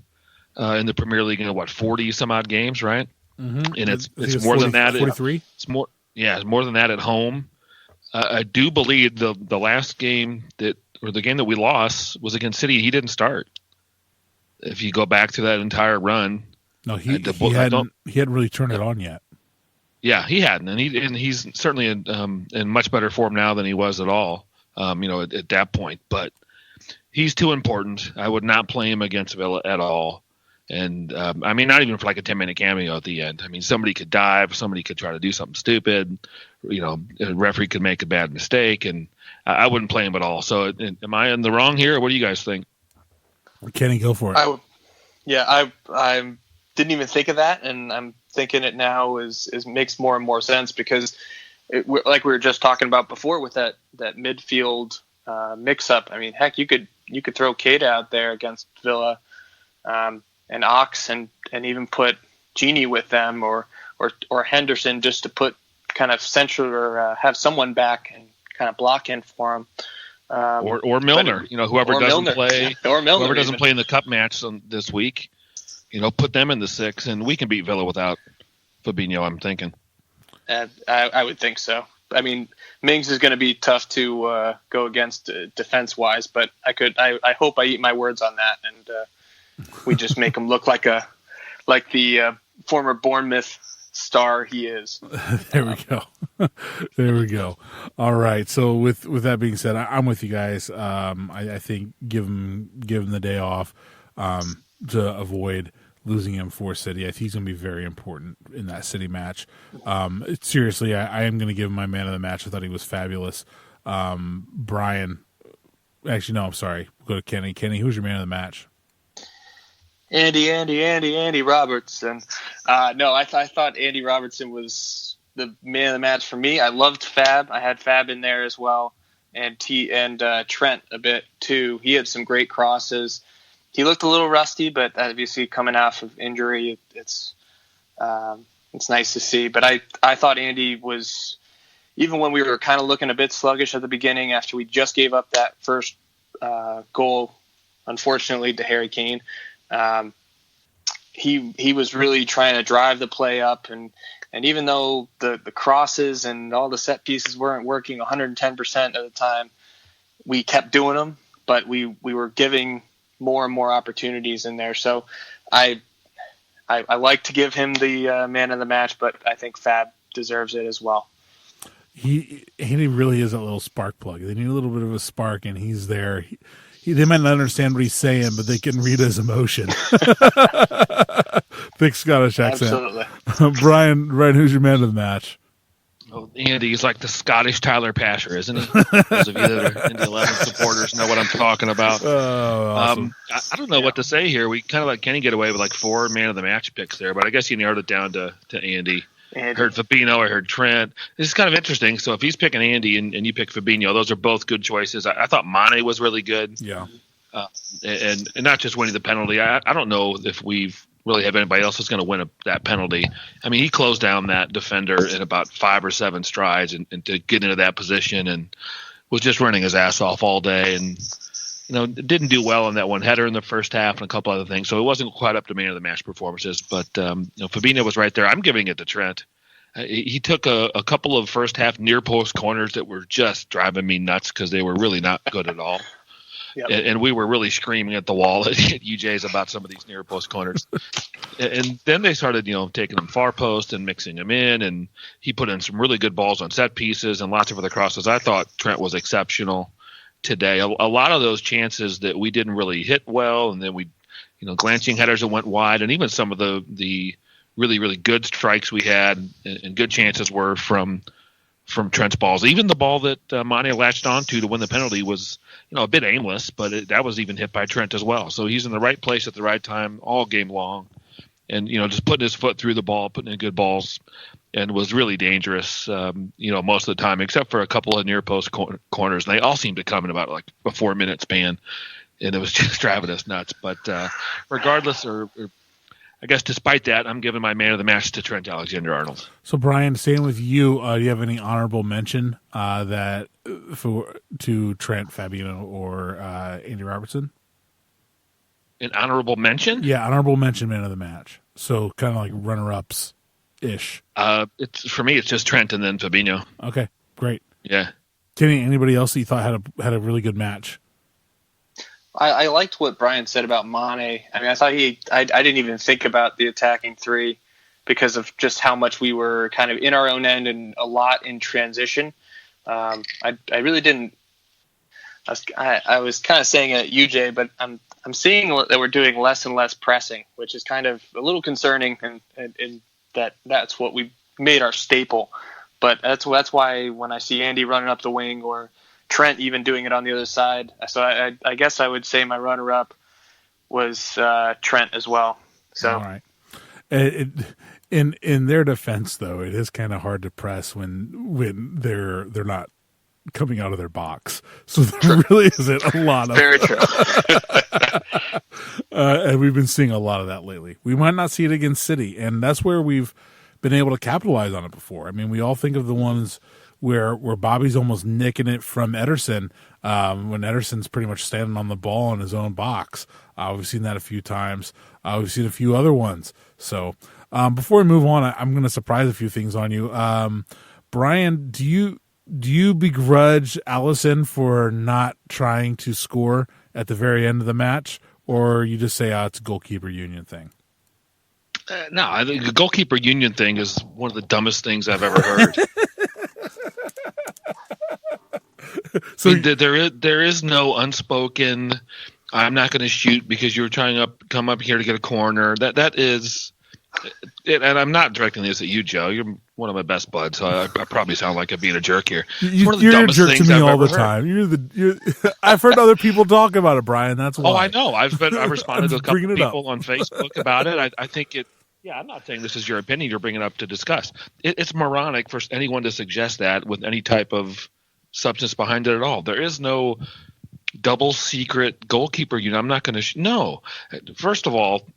in the Premier League in 40 some odd games, right? Mm-hmm. And it's more 40, than that. 43. It's more than that at home. I do believe the last game the game that we lost was against City. He didn't start. If you go back to that entire run, no, he hadn't really turned it on yet. Yeah, he hadn't, and he's certainly in much better form now than he was at all. At that point, but he's too important. I would not play him against Villa at all. And not even for like a 10-minute cameo at the end. I mean, somebody could dive, somebody could try to do something stupid. A referee could make a bad mistake, and I wouldn't play him at all. So, am I in the wrong here? Or what do you guys think? Kenny, go for it. I didn't even think of that, and I'm thinking it now is makes more and more sense because, like we were just talking about before with that midfield mix-up. I mean, heck, you could throw Keita out there against Villa. And Ox and even put Genie with them or Henderson just to put kind of central or have someone back and kind of block in for him. Or Milner, whoever doesn't play in the cup match this week, put them in the 6 and we can beat Villa without Fabinho, I'm thinking. I would think so. I mean, Mings is going to be tough to go against defense wise, but I hope I eat my words on that and we just make him look like the former Bournemouth star he is. There we go. There we go. All right. So with that being said, I'm with you guys. I think give him the day off to avoid losing him for City. I think he's going to be very important in that City match. Seriously, I am going to give him my man of the match. I thought he was fabulous. Brian, actually, no, I'm sorry. We'll go to Kenny. Kenny, who's your man of the match? Andy Robertson. No, I thought Andy Robertson was the man of the match for me. I loved Fab. I had Fab in there as well, and Trent a bit too. He had some great crosses. He looked a little rusty, but obviously coming off of injury, it's nice to see. But I thought Andy was, even when we were kind of looking a bit sluggish at the beginning after we just gave up that first goal, unfortunately, to Harry Kane. He was really trying to drive the play up, and even though the crosses and all the set pieces weren't working 110% of the time, we kept doing them, but we were giving more and more opportunities in there. So I like to give him the man of the match, but I think Fab deserves it as well. He really is a little spark plug. They need a little bit of a spark, and he's there. They might not understand what he's saying, but they can read his emotion. Thick Scottish accent. Absolutely. Brian, who's your man of the match? Oh, Andy, he's like the Scottish Tyler Pasher, isn't he? Those of you that are Indy 11 supporters know what I'm talking about. Oh, awesome. I don't know what to say here. We kind of let Kenny get away with like 4 man of the match picks there, but I guess you narrowed it down to Andy. I heard Fabinho, I heard Trent. This is kind of interesting. So if he's picking Andy and you pick Fabinho, those are both good choices. I thought Mane was really good. Yeah. And not just winning the penalty. I don't know if we've really have anybody else that's going to win that penalty. I mean, he closed down that defender in about 5 or 7 strides and to get into that position and was just running his ass off all day. And, didn't do well on that one header in the first half and a couple other things. So it wasn't quite up to man of the match performances, but Fabinho was right there. I'm giving it to Trent. He took a couple of first half near post corners that were just driving me nuts because they were really not good at all. Yep. And we were really screaming at the wall at UJ's about some of these near post corners. And then they started, taking them far post and mixing them in. And he put in some really good balls on set pieces and lots of other crosses. I thought Trent was exceptional today. A lot of those chances that we didn't really hit well, and then we, glancing headers that went wide, and even some of the really, really good strikes we had and good chances were from Trent's balls. Even the ball that Mane latched onto to win the penalty was, a bit aimless, but that was even hit by Trent as well. So he's in the right place at the right time all game long. and just putting his foot through the ball, putting in good balls, and was really dangerous. Most of the time, except for a couple of near post corners, and they all seemed to come in about like a 4-minute span, and it was just driving us nuts. But regardless, or I guess despite that, I'm giving my man of the match to Trent Alexander-Arnold. So, Brian, staying with you, do you have any honorable mention to Trent, Fabiano, or Andy Robertson? An honorable mention? Yeah, honorable mention, man of the match. So, kind of like runner-ups ish. For me, it's just Trent and then Fabinho. Okay, great. Yeah. Kenny, anybody else that you thought had a really good match? I liked what Brian said about Mane. I mean, I thought I didn't even think about the attacking three because of just how much we were kind of in our own end and a lot in transition. I really didn't. I was kind of saying at UJ, but I'm seeing that we're doing less and less pressing, which is kind of a little concerning, and that's what we made our staple. But that's why when I see Andy running up the wing or Trent even doing it on the other side, so I guess I would say my runner-up was Trent as well. So, all right. In their defense, though, it is kind of hard to press when they're not coming out of their box. So there really isn't a lot of very true. And we've been seeing a lot of that lately. We might not see it against City, and that's where we've been able to capitalize on it before. I mean, we all think of the ones where Bobby's almost nicking it from Ederson when Ederson's pretty much standing on the ball in his own box. We've seen that a few times. We've seen a few other ones. So before we move on, I'm going to surprise a few things on you. Brian, do you begrudge Allison for not trying to score at the very end of the match, or you just say, it's a goalkeeper union thing? No, I think the goalkeeper union thing is one of the dumbest things I've ever heard. So there is no unspoken, I'm not going to shoot because you're trying to come up here to get a corner. That is, and I'm not directing this at you, Joe. You're one of my best buds, so I probably sound like I'm being a jerk here. You're a jerk to me all the time. I've heard other people talk about it, Brian. That's why. Oh, I know. I've responded to a couple of people on Facebook about it. I think it. Yeah, I'm not saying this is your opinion you're bringing up to discuss. It's moronic for anyone to suggest that with any type of substance behind it at all. There is no double secret goalkeeper unit. I'm not going to no. First of all,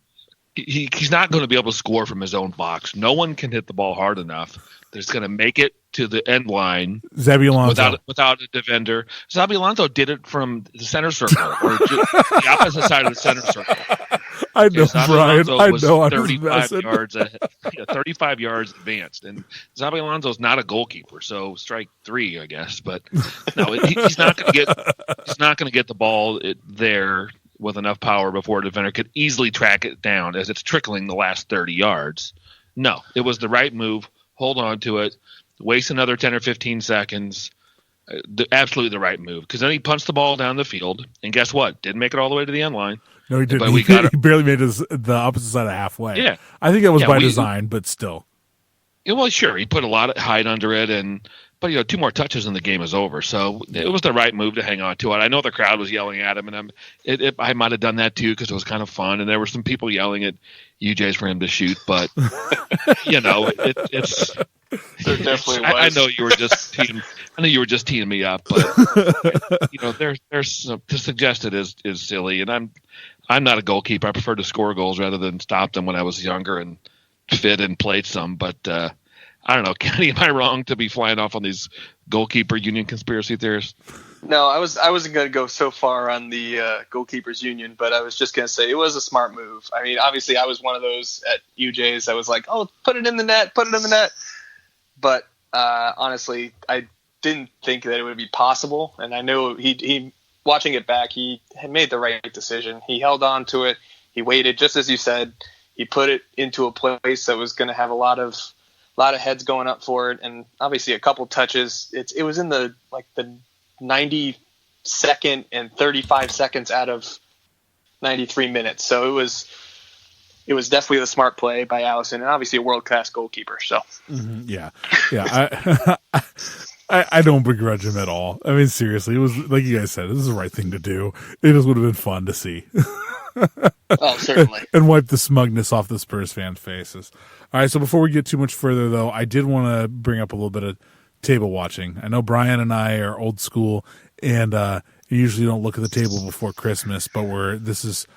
he's not going to be able to score from his own box. No one can hit the ball hard enough that's going to make it to the end line without a defender. Xabi Alonso did it from the center circle or the opposite side of the center circle. I know, Brian. I know. 35 yards advanced, and Xabi Alonso's not a goalkeeper, so strike 3, I guess. But no, he's not going to get the ball there with enough power before a defender could easily track it down as it's trickling the last 30 yards. No, it was the right move. Hold on to it. Waste another 10 or 15 seconds. Absolutely the right move, because then he punched the ball down the field, and guess what? Didn't make it all the way to the end line. No, he didn't. But he barely made the opposite side of halfway. Yeah, I think that was by design, but still. Yeah, well, sure, he put a lot of height under it, but 2 more touches and the game is over. So it was the right move to hang on to it. I know the crowd was yelling at him, and I might have done that too because it was kind of fun, and there were some people yelling at UJ's for him to shoot, but it's. There definitely was. I know you were just teeing. I know you were just teeing me up, but there's to suggest it is silly, and I'm not a goalkeeper. I prefer to score goals rather than stop them when I was younger and fit and played some. But I don't know, Kenny, am I wrong to be flying off on these goalkeeper union conspiracy theories? No, I wasn't going to go so far on the goalkeepers union, but I was just going to say it was a smart move. I mean, obviously, I was one of those at UJ's. I was like, oh, put it in the net. But honestly, I didn't think that it would be possible. And I know he watching it back, he had made the right decision. He held on to it. He waited, just as you said. He put it into a place that was going to have a lot of heads going up for it. And obviously a couple touches. It was in the 92nd and 35 seconds out of 93 minutes. So it was definitely the smart play by Allison, and obviously a world-class goalkeeper. So, yeah. I don't begrudge him at all. I mean, seriously, it was like you guys said, this is the right thing to do. It just would have been fun to see. Oh, certainly. And wipe the smugness off the Spurs fan faces. All right, so before we get too much further, though, I did want to bring up a little bit of table watching. I know Bryan and I are old school, and you usually don't look at the table before Christmas, but we just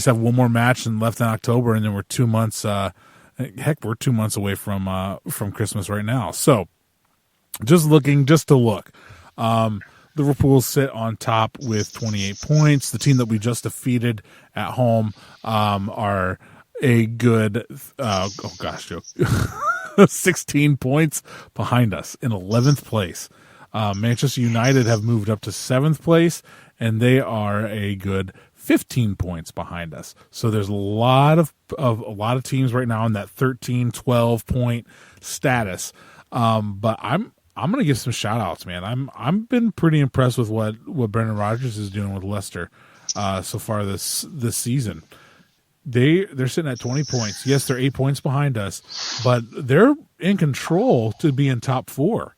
have one more match and left in October, and then we're 2 months. We're 2 months away from Christmas right now. So just to look. Liverpool sit on top with 28 points. The team that we just defeated at home are a good, 16 points behind us in 11th place. Manchester United have moved up to 7th place, and they are a good 15 points behind us. So there's a lot of teams right now in that 13, 12 point status. But I'm going to give some shout outs, man. I've been pretty impressed with what Brendan Rodgers is doing with Leicester so far this season. They're sitting at 20 points. Yes, they're 8 points behind us, but they're in control to be in top 4.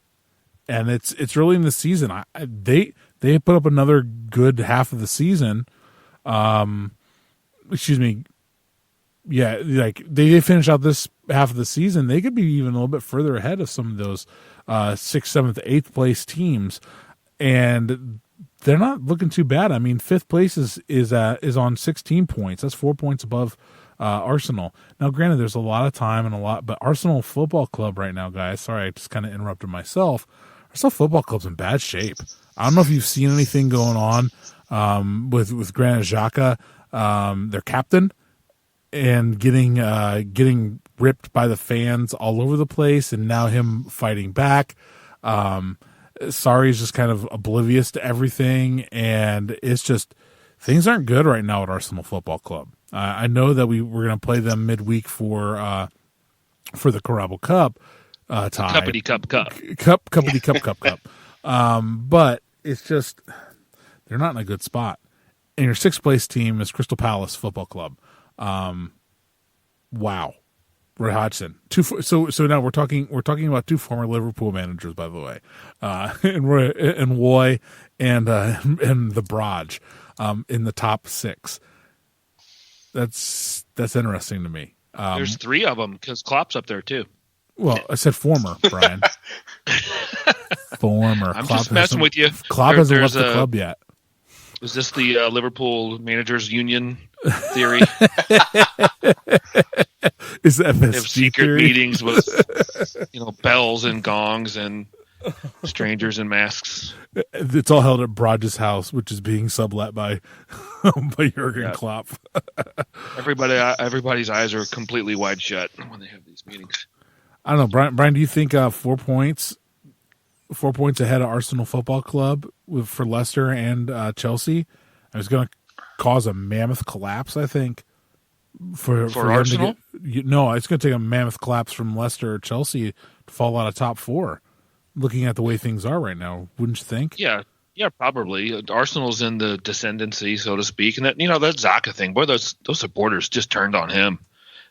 And it's early in the season. They put up another good half of the season. Excuse me. Yeah, like they finish out this half of the season, they could be even a little bit further ahead of some of those 6th, 7th, 8th place teams, and they're not looking too bad. I mean, 5th place is on 16 points. That's 4 points above Arsenal. Now, granted, there's a lot of time and but Arsenal Football Club right now, guys. Sorry, I just kind of interrupted myself. Arsenal Football Club's in bad shape. I don't know if you've seen anything going on with Granit Xhaka, their captain, and getting ripped by the fans all over the place, and now him fighting back. Sarri's just kind of oblivious to everything, and it's just things aren't good right now at Arsenal Football Club. I know that we're going to play them midweek for the Carabao Cup tie. Cuppity cup. Cuppity cup. But it's just they're not in a good spot. And your 6th place team is Crystal Palace Football Club. Wow, Roy Hodgson. So now we're talking about 2 former Liverpool managers, by the way, and Roy and the Braj, in the top 6. That's interesting to me. There's 3 of them because Klopp's up there too. Well, I said former, Brian. Former. I'm just messing with you. Klopp hasn't left the club yet. Is this the Liverpool Managers Union theory? Is that they have secret theory? Meetings with bells and gongs and strangers in masks? It's all held at Braj's house, which is being sublet by Jurgen Klopp. Everybody's eyes are completely wide shut when they have these meetings. I don't know, Brian. Do you think 4 points ahead of Arsenal Football Club for Leicester and Chelsea is going to cause a mammoth collapse? I think for Arsenal. It's going to take a mammoth collapse from Leicester or Chelsea to fall out of top 4. Looking at the way things are right now, wouldn't you think? Yeah, probably. Arsenal's in the descendancy, so to speak, and that Xhaka thing. Boy, those supporters just turned on him.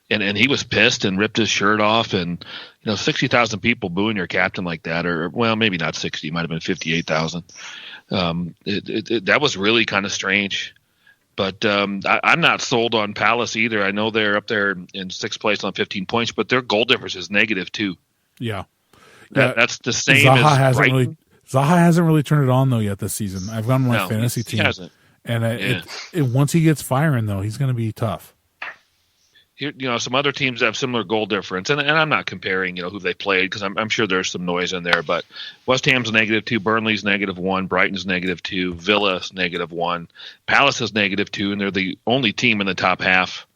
And he was pissed and ripped his shirt off, and 60,000 people booing your captain like that, or well, maybe not 60, it might have been 58,000. That was really kind of strange. But I'm not sold on Palace either. I know they're up there in 6th place on 15 points, but their goal difference is -2. Yeah, that's the same as Brighton. Zaha hasn't really turned it on though yet this season. I've gone my fantasy team, he hasn't. And once he gets firing though, he's going to be tough. Here, some other teams have similar goal difference, and I'm not comparing, who they played because I'm sure there's some noise in there. But West Ham's -2, Burnley's -1, Brighton's -2, Villa's -1, Palace is -2, and they're the only team in the top half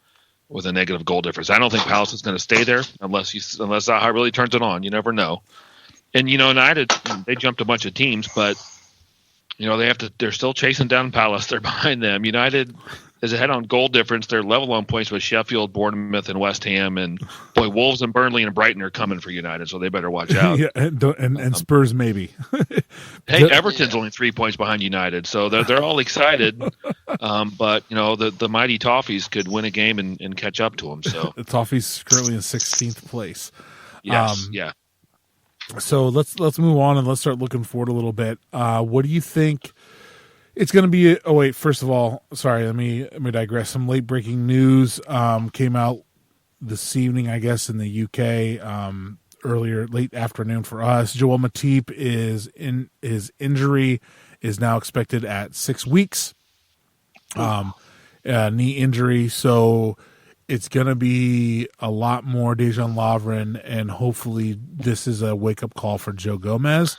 with a negative goal difference. I don't think Palace is going to stay there unless Zaha really turns it on. You never know. And United, they jumped a bunch of teams, but they're still chasing down Palace. They're behind them. United is ahead on goal difference. They're level on points with Sheffield, Bournemouth, and West Ham. And boy, Wolves and Burnley and Brighton are coming for United, so they better watch out. Yeah, and Spurs maybe. Hey, Everton's only 3 points behind United, so they're all excited. But the mighty Toffees could win a game and catch up to them. So the Toffees currently in 16th place. Yes, yeah. So let's move on and let's start looking forward a little bit. What do you think? It's going to be. Oh wait, first of all, sorry. Let me digress. Some late breaking news came out this evening, I guess, in the UK. Earlier, late afternoon for us. Joel Matip is in his injury is now expected at 6 weeks. Knee injury, so it's going to be a lot more Dejan Lovren, and hopefully this is a wake up call for Joe Gomez.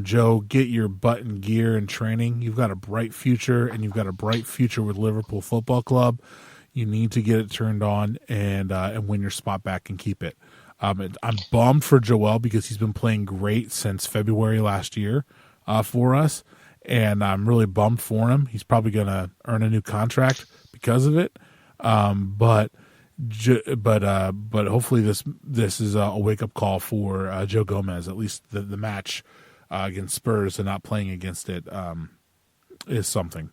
Joe, get your butt in gear and training. You've got a bright future, and you've got a bright future with Liverpool Football Club. You need to get it turned on and win your spot back and keep it. I'm bummed for Joel because he's been playing great since February last year for us, and I'm really bummed for him. He's probably going to earn a new contract because of it. But hopefully this is a wake up call for Joe Gomez. At least the match against Spurs and not playing against it is something.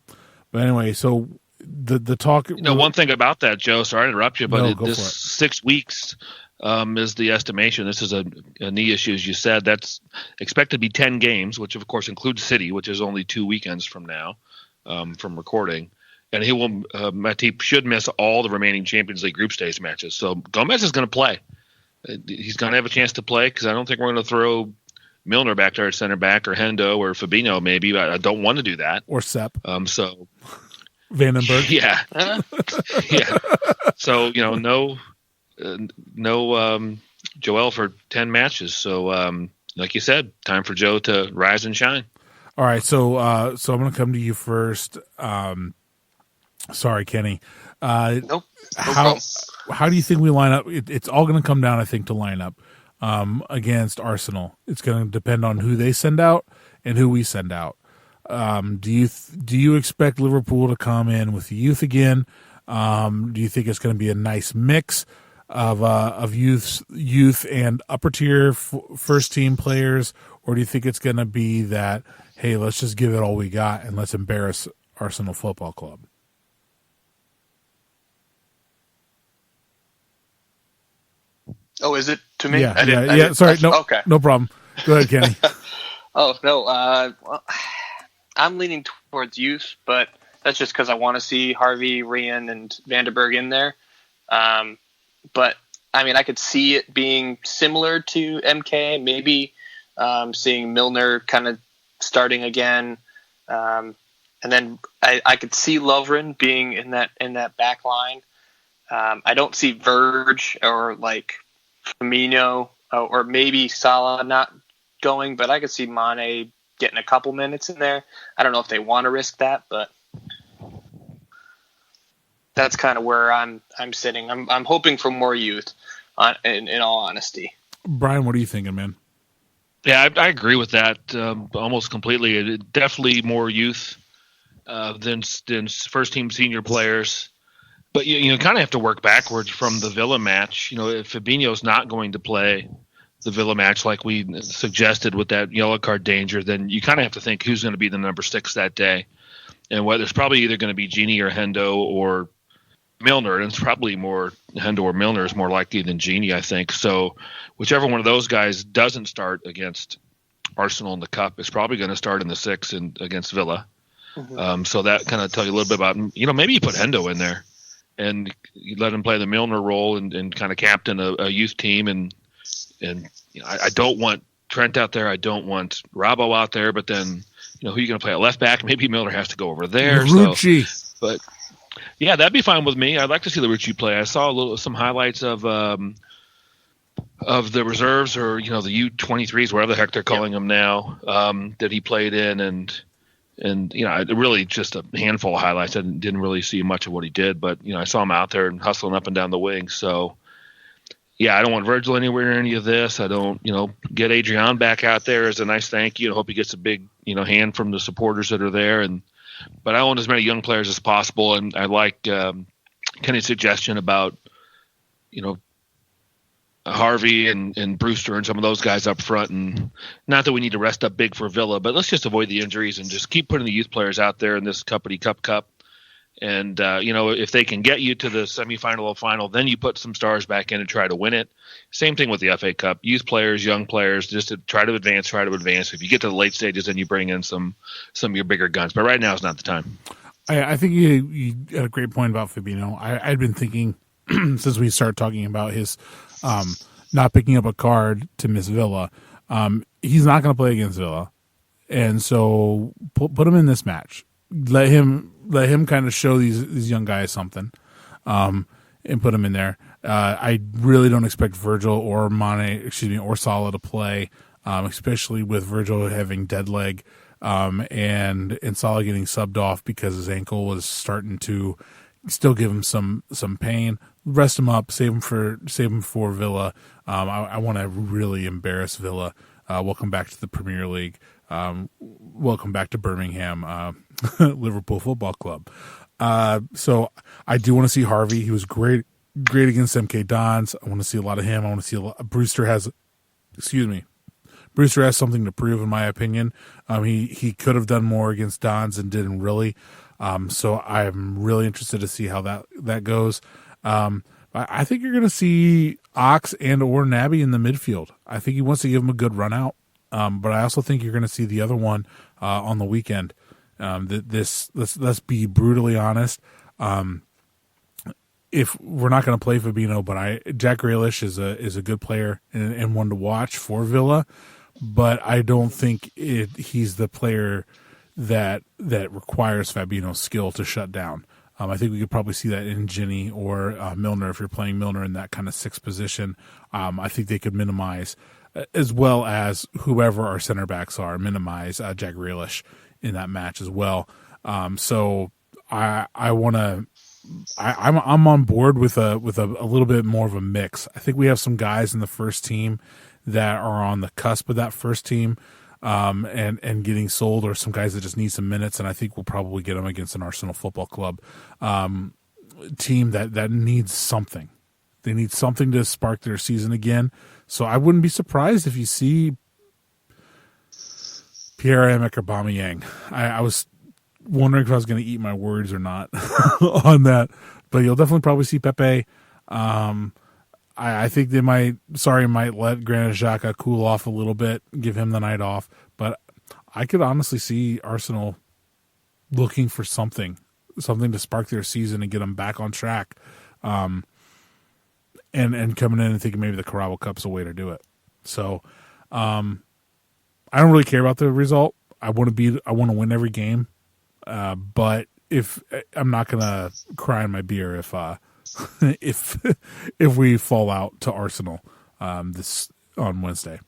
But anyway, so the talk. One thing about that, Joe. Sorry to interrupt you, but No, this 6 weeks is the estimation. This is a knee issue, as you said. That's expected to be 10 games, which of course includes City, which is only 2 weekends from now, from recording. And he will. Matip should miss all the remaining Champions League group stage matches. So Gomez is going to play. He's going to have a chance to play because I don't think we're going to throw Milner back there at center back or Hendo or Fabinho maybe. But I don't want to do that. Or Sepp. So Vandenberg. Yeah. Yeah. So no Joel for 10 matches. So like you said, time for Joe to rise and shine. All right. So I'm going to come to you first. Sorry, Kenny. Nope. How do you think we line up? It's all going to come down, I think, to lineup against Arsenal. It's going to depend on who they send out and who we send out. Do you expect Liverpool to come in with youth again? Do you think it's going to be a nice mix of youth and upper tier first team players, or do you think it's going to be that, hey, let's just give it all we got and let's embarrass Arsenal Football Club? Oh, is it to me? Yeah. Sorry, no, okay. No problem. Go ahead, Kenny. Well, I'm leaning towards youth, but that's just because I want to see Harvey, Ryan, and Vandenberg in there. But I mean, I could see it being similar to MK, maybe seeing Milner kind of starting again, and then I could see Lovren being in that back line. I don't see Verge or like Firmino or maybe Salah not going, but I could see Mane getting a couple minutes in there. I don't know if they want to risk that, but that's kind of where I'm sitting. I'm hoping for more youth, in all honesty. Brian, what are you thinking, man? Yeah, I agree with that almost completely. Definitely more youth than first team senior players. But you kind of have to work backwards from the Villa match. If Fabinho's not going to play the Villa match like we suggested with that yellow card danger, then you kind of have to think who's going to be the number 6 that day. And whether it's probably either going to be Gini or Hendo or Milner, and it's probably more Hendo or Milner is more likely than Gini, I think. So whichever one of those guys doesn't start against Arsenal in the Cup is probably going to start in the 6 and against Villa. Mm-hmm. So that kind of tell you a little bit about, maybe you put Hendo in there and you let him play the Milner role and kind of captain a youth team. And I don't want Trent out there. I don't want Robbo out there. But then, who are you going to play at left back? Maybe Milner has to go over there. Rucci. But yeah, that'd be fine with me. I'd like to see the Rucci play. I saw some highlights of the reserves or the U23s, whatever the heck they're calling them now, that he played in, and really just a handful of highlights. I didn't really see much of what he did, but I saw him out there and hustling up and down the wing. So yeah, I don't want Virgil anywhere near any of this. I don't get Adrian back out there as a nice thank you. I hope he gets a big hand from the supporters that are there, but I want as many young players as possible. And I like Kenny's suggestion about Harvey and Brewster and some of those guys up front. And not that we need to rest up big for Villa, but let's just avoid the injuries and just keep putting the youth players out there in this Cup And, if they can get you to the semifinal or final, then you put some stars back in and try to win it. Same thing with the FA Cup. Youth players, young players, just to try to advance. If you get to the late stages, then you bring in some of your bigger guns. But right now is not the time. I think you had a great point about Fabinho. I'd been thinking since we started talking about his not picking up a card to miss Villa, he's not going to play against Villa. And so put him in this match. Let him kind of show these young guys something, and put him in there. I really don't expect Virgil or or Salah to play, especially with Virgil having dead leg, and Salah getting subbed off because his ankle was starting to still give him some pain. Rest him up, save him for Villa. I want to really embarrass Villa. Welcome back to the Premier League. Welcome back to Birmingham, Liverpool Football Club. So I do want to see Harvey. He was great against MK Dons. I want to see a lot of him. I want to see Brewster has something to prove, in my opinion. He could have done more against Dons and didn't really. So I'm really interested to see how that goes. I think you're going to see Ox and or Naby in the midfield. I think he wants to give him a good run out. But I also think you're going to see the other one on the weekend. Let's be brutally honest. If we're not going to play Fabinho, but Jack Grealish is a good player and one to watch for Villa. But I don't think he's the player that requires Fabinho's skill to shut down. I think we could probably see that in Ginny or Milner if you're playing Milner in that kind of sixth position. I think they could minimize, as well as whoever our center backs are, minimize Jack Grealish in that match as well. So I'm on board with a little bit more of a mix. I think we have some guys in the first team that are on the cusp of that first team, and getting sold, or some guys that just need some minutes. And I think we'll probably get them against an Arsenal Football Club team that needs something. They need something to spark their season again. So I wouldn't be surprised if you see Pierre-Emerick Aubameyang. I was wondering if I was going to eat my words or not on that, but you'll definitely probably see Pepe. I think they might let Granit Xhaka cool off a little bit, give him the night off. But I could honestly see Arsenal looking for something to spark their season and get them back on track. And coming in and thinking maybe the Carabao Cup's a way to do it. So, I don't really care about the result. I want to win every game. But if I'm not gonna cry in my beer if we fall out to Arsenal this on Wednesday.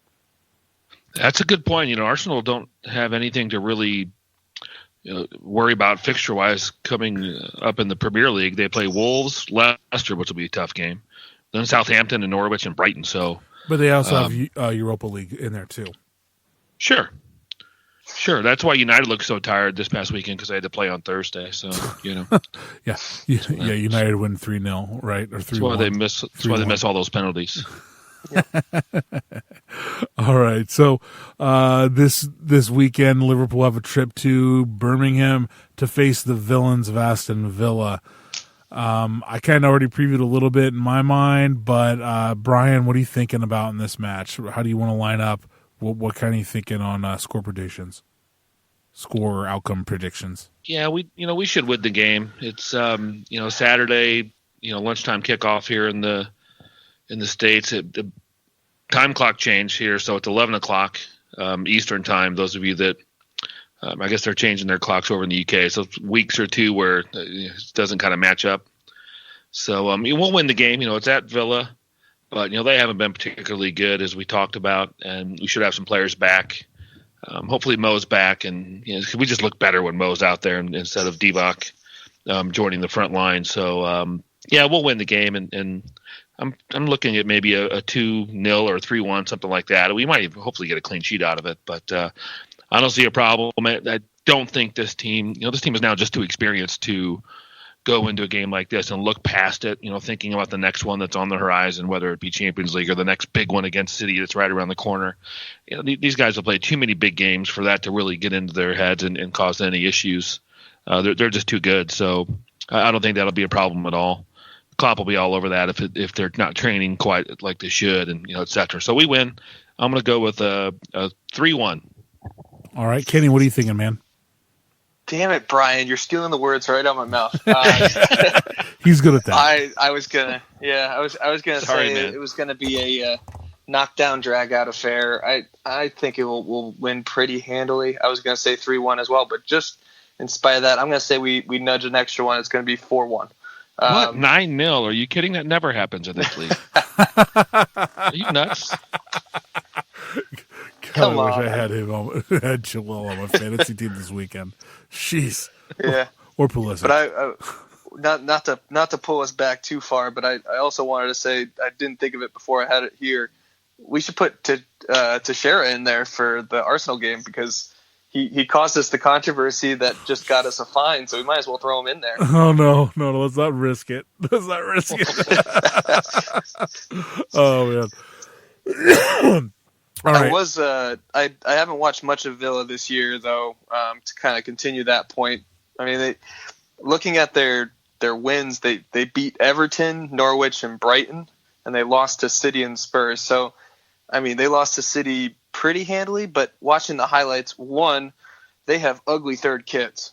That's a good point. Arsenal don't have anything to really worry about fixture-wise coming up in the Premier League. They play Wolves, Leicester, which will be a tough game, then Southampton and Norwich and Brighton. So, but they also have Europa League in there too. Sure. That's why United looked so tired this past weekend, because they had to play on Thursday. So yeah. United win 3-0, right, or 3-1. That's why they miss. That's why they miss all those penalties. All right. So this weekend, Liverpool have a trip to Birmingham to face the villains of Aston Villa. I kind of already previewed a little bit in my mind, but Brian, what are you thinking about in this match? How do you want to line up? What kind of you thinking on score predictions? Score or outcome predictions? Yeah, we should win the game. It's Saturday, lunchtime kickoff here in the States. The time clock changed here, so it's 11 o'clock Eastern time. Those of you that I guess they're changing their clocks over in the UK, so it's weeks or two where it doesn't kind of match up. So we'll win the game. It's at Villa. But, they haven't been particularly good, as we talked about, and we should have some players back. Hopefully Mo's back, and we just look better when Mo's out there instead of Divock joining the front line. So, we'll win the game, and I'm looking at maybe a 2-0 or 3-1, something like that. We might hopefully get a clean sheet out of it, but I don't see a problem. I don't think this team is now just too experienced to go into a game like this and look past it, thinking about the next one that's on the horizon, whether it be Champions League or the next big one against City that's right around the corner. These guys have played too many big games for that to really get into their heads and cause any issues. They're just too good. So I don't think that'll be a problem at all. Klopp will be all over that if they're not training quite like they should, and et cetera. So we win. I'm going to go with a 3-1. All right, Kenny, what are you thinking, man? Damn it, Brian! You're stealing the words right out of my mouth. He's good at that. I was gonna Sorry, say man. it was gonna be a knockdown, drag out affair. I think it will win pretty handily. I was gonna say 3-1 as well, but just in spite of that, I'm gonna say we nudge an extra one. It's gonna be 4-1. What? 9-0? Are you kidding? That never happens in this league. Are you nuts? God, I wish I had had Chilwell on my fantasy team this weekend. Jeez. Yeah. Or Pulisic. But not to pull us back too far, but I also wanted to say, I didn't think of it before I had it here. We should put Teixeira in there for the Arsenal game, because he caused us the controversy that just got us a fine, so we might as well throw him in there. Oh no, let's not risk it. Let's not risk it. Oh man. All right. I haven't watched much of Villa this year, though, to kind of continue that point. I mean, looking at their wins, they beat Everton, Norwich, and Brighton, and they lost to City and Spurs. So, I mean, they lost to City pretty handily, but watching the highlights, one, they have ugly third kits.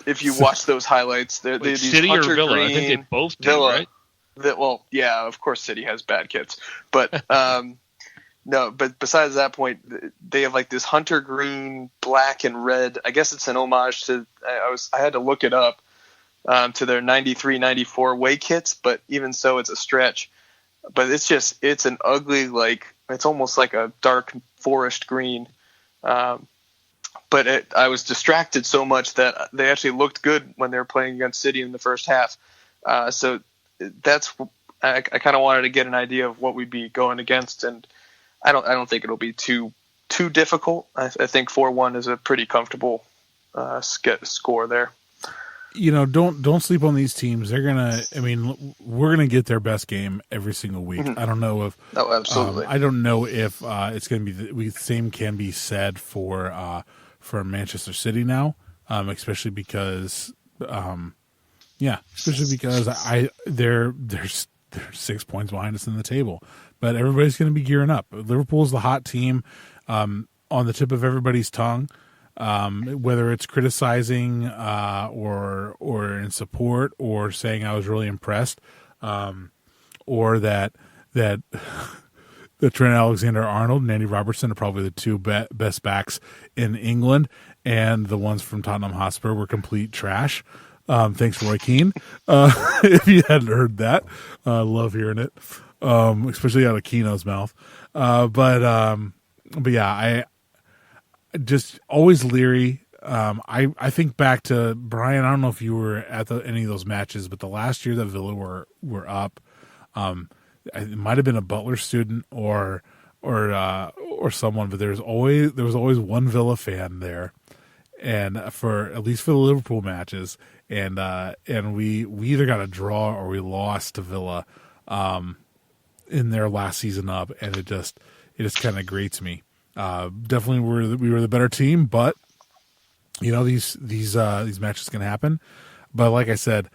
If you watch those highlights, they're Wait, these City or Hunter Villa? Green, I think they both do, Villa, right? well, yeah, of course City has bad kits, but no. But besides that point, they have like this hunter green, black, and red. I guess it's an homage to. I had to look it up to their 93-94 away kits, but even so, it's a stretch. But it's an ugly, like, it's almost like a dark forest green. But I was distracted so much that they actually looked good when they were playing against City in the first half. So I kind of wanted to get an idea of what we'd be going against, and I don't think it'll be too difficult. I think 4-1 is a pretty comfortable score there. Don't sleep on these teams. We're gonna get their best game every single week. Mm-hmm. I don't know if. Oh, absolutely. I don't know if it's gonna be the same can be said for Manchester City now, especially because they're 6 points behind us in the table, but everybody's going to be gearing up. Liverpool's the hot team, on the tip of everybody's tongue. Whether it's criticizing or in support or saying I was really impressed, or that Trent Alexander-Arnold and Andy Robertson are probably the two best backs in England, and the ones from Tottenham Hotspur were complete trash. Thanks, Roy Keane. If you hadn't heard that, I love hearing it, especially out of Keano's mouth. But yeah, I just always leery. I think back to Brian. I don't know if you were at any of those matches, but the last year that Villa were up, it might have been a Butler student or someone, but there was always one Villa fan there, and at least for the Liverpool matches, and we either got a draw or we lost to Villa in their last season up, and it just kind of grates me. Definitely we were the better team, but these matches can happen. But like I said,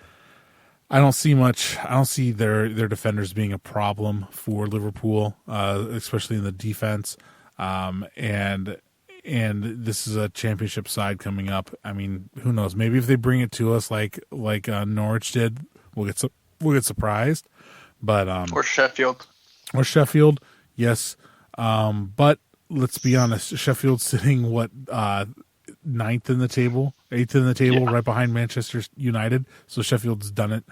I don't see their defenders being a problem for Liverpool, especially in the defense. And this is a championship side coming up. I mean, who knows? Maybe if they bring it to us like Norwich did, we'll get surprised. But or Sheffield, yes. But let's be honest, Sheffield's sitting ninth in the table, eighth in the table, right behind Manchester United. So Sheffield's done it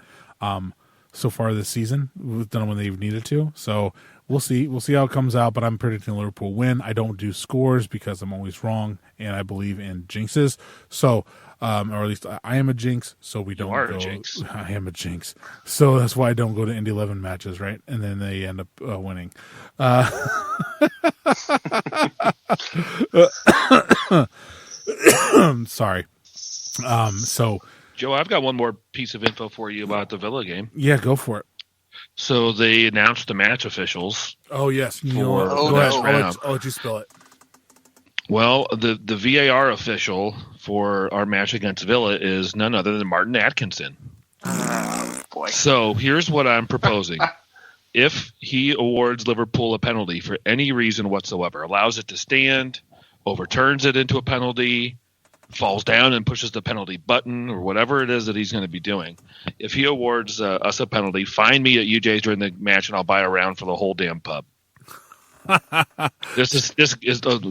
so far this season. We've done it when they've needed to. So we'll see how it comes out. But I'm predicting Liverpool win. I don't do scores because I'm always wrong, and I believe in jinxes. So, or at least I am a jinx. So we don't. You are a jinx. I am a jinx. So that's why I don't go to Indy 11 matches, right? And then they end up winning. Sorry. So Joe, I've got one more piece of info for you about the Villa game. Yeah, go for it. So they announced the match officials. Oh yes. Go ahead. I'll let you spell it. Well, the VAR official for our match against Villa is none other than Martin Atkinson. Oh, boy. So here's what I'm proposing. If he awards Liverpool a penalty for any reason whatsoever, allows it to stand, overturns it into a penalty, falls down and pushes the penalty button, or whatever it is that he's going to be doing, if he awards us a penalty, find me at UJ's during the match and I'll buy a round for the whole damn pub. This is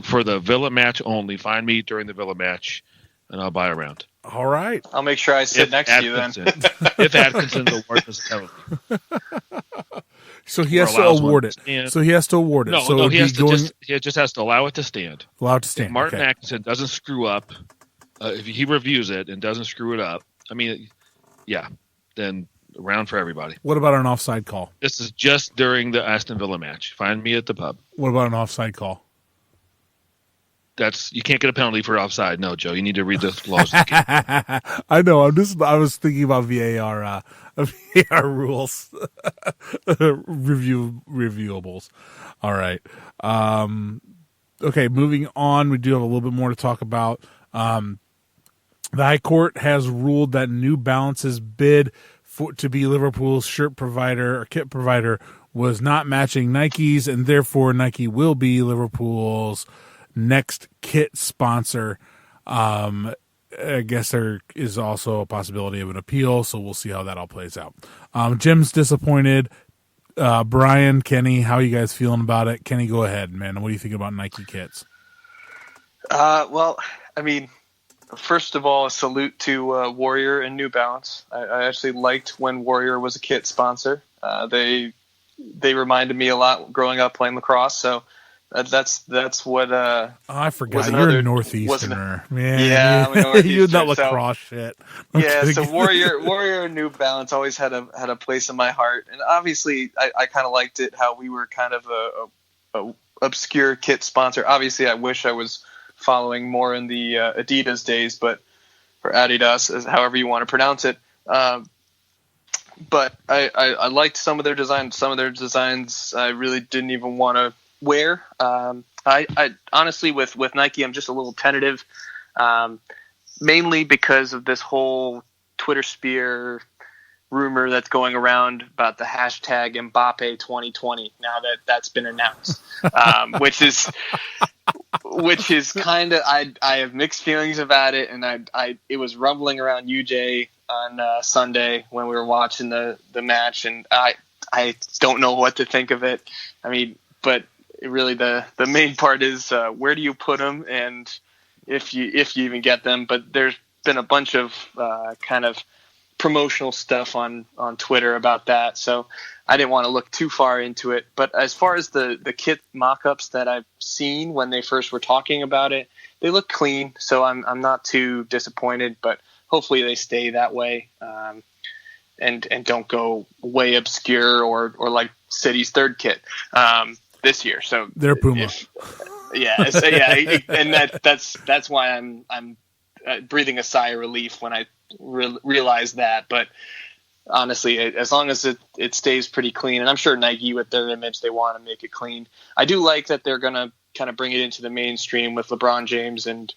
for the Villa match only. Find me during the Villa match and I'll buy a round. All right. I'll make sure I sit next to you then. If Atkinson's award us a penalty. So he has to award it. So he has to award it. No, he just has to allow it to stand. Allow it to stand. If Martin Atkinson doesn't screw up, if he reviews it and doesn't screw it up, I mean, yeah, then a round for everybody. What about an offside call? This is just during the Aston Villa match. Find me at the pub. What about an offside call? You can't get a penalty for offside. No, Joe, you need to read the laws. I know. I was thinking about VAR rules, reviewables. All right. Okay. Moving on. We do have a little bit more to talk about. The High Court has ruled that New Balance's bid to be Liverpool's shirt provider or kit provider was not matching Nike's, and therefore Nike will be Liverpool's next kit sponsor. I guess there is also a possibility of an appeal, so we'll see how that all plays out. Jim's disappointed. Brian, Kenny, how are you guys feeling about it? Kenny, go ahead, man. What do you think about Nike kits? Well, I mean, first of all, a salute to Warrior and New Balance. I actually liked when Warrior was a kit sponsor. They reminded me a lot growing up playing lacrosse, so that's what. I forgot you're a Northeasterner, man. Yeah, I'm a Northeasterner. You that lacrosse shit. So Warrior and New Balance always had a place in my heart, and obviously I kind of liked it how we were kind of a obscure kit sponsor. Obviously, I wish I was following more in the Adidas days, but or Adidas, however you want to pronounce it. But I liked some of their designs. Some of their designs I really didn't even want to wear. I honestly with Nike, I'm just a little tentative, mainly because of this whole Twitter sphere rumor that's going around about the hashtag Mbappe 2020. Now that's been announced, which is kind of, I have mixed feelings about it. And it was rumbling around UJ on Sunday when we were watching the match, and I don't know what to think of it. I mean, but really the main part is where do you put them, and if you even get them. But there's been a bunch of kind of promotional stuff on Twitter about that, so I didn't want to look too far into it. But as far as the kit mock-ups that I've seen when they first were talking about it, they look clean, so I'm not too disappointed. But hopefully they stay that way, and don't go way obscure or like City's third kit this year. So they're Puma. And that's why I'm breathing a sigh of relief when I realize that. But honestly, as long as it stays pretty clean, and I'm sure Nike with their image, they want to make it clean. I do like that they're going to kind of bring it into the mainstream with LeBron James and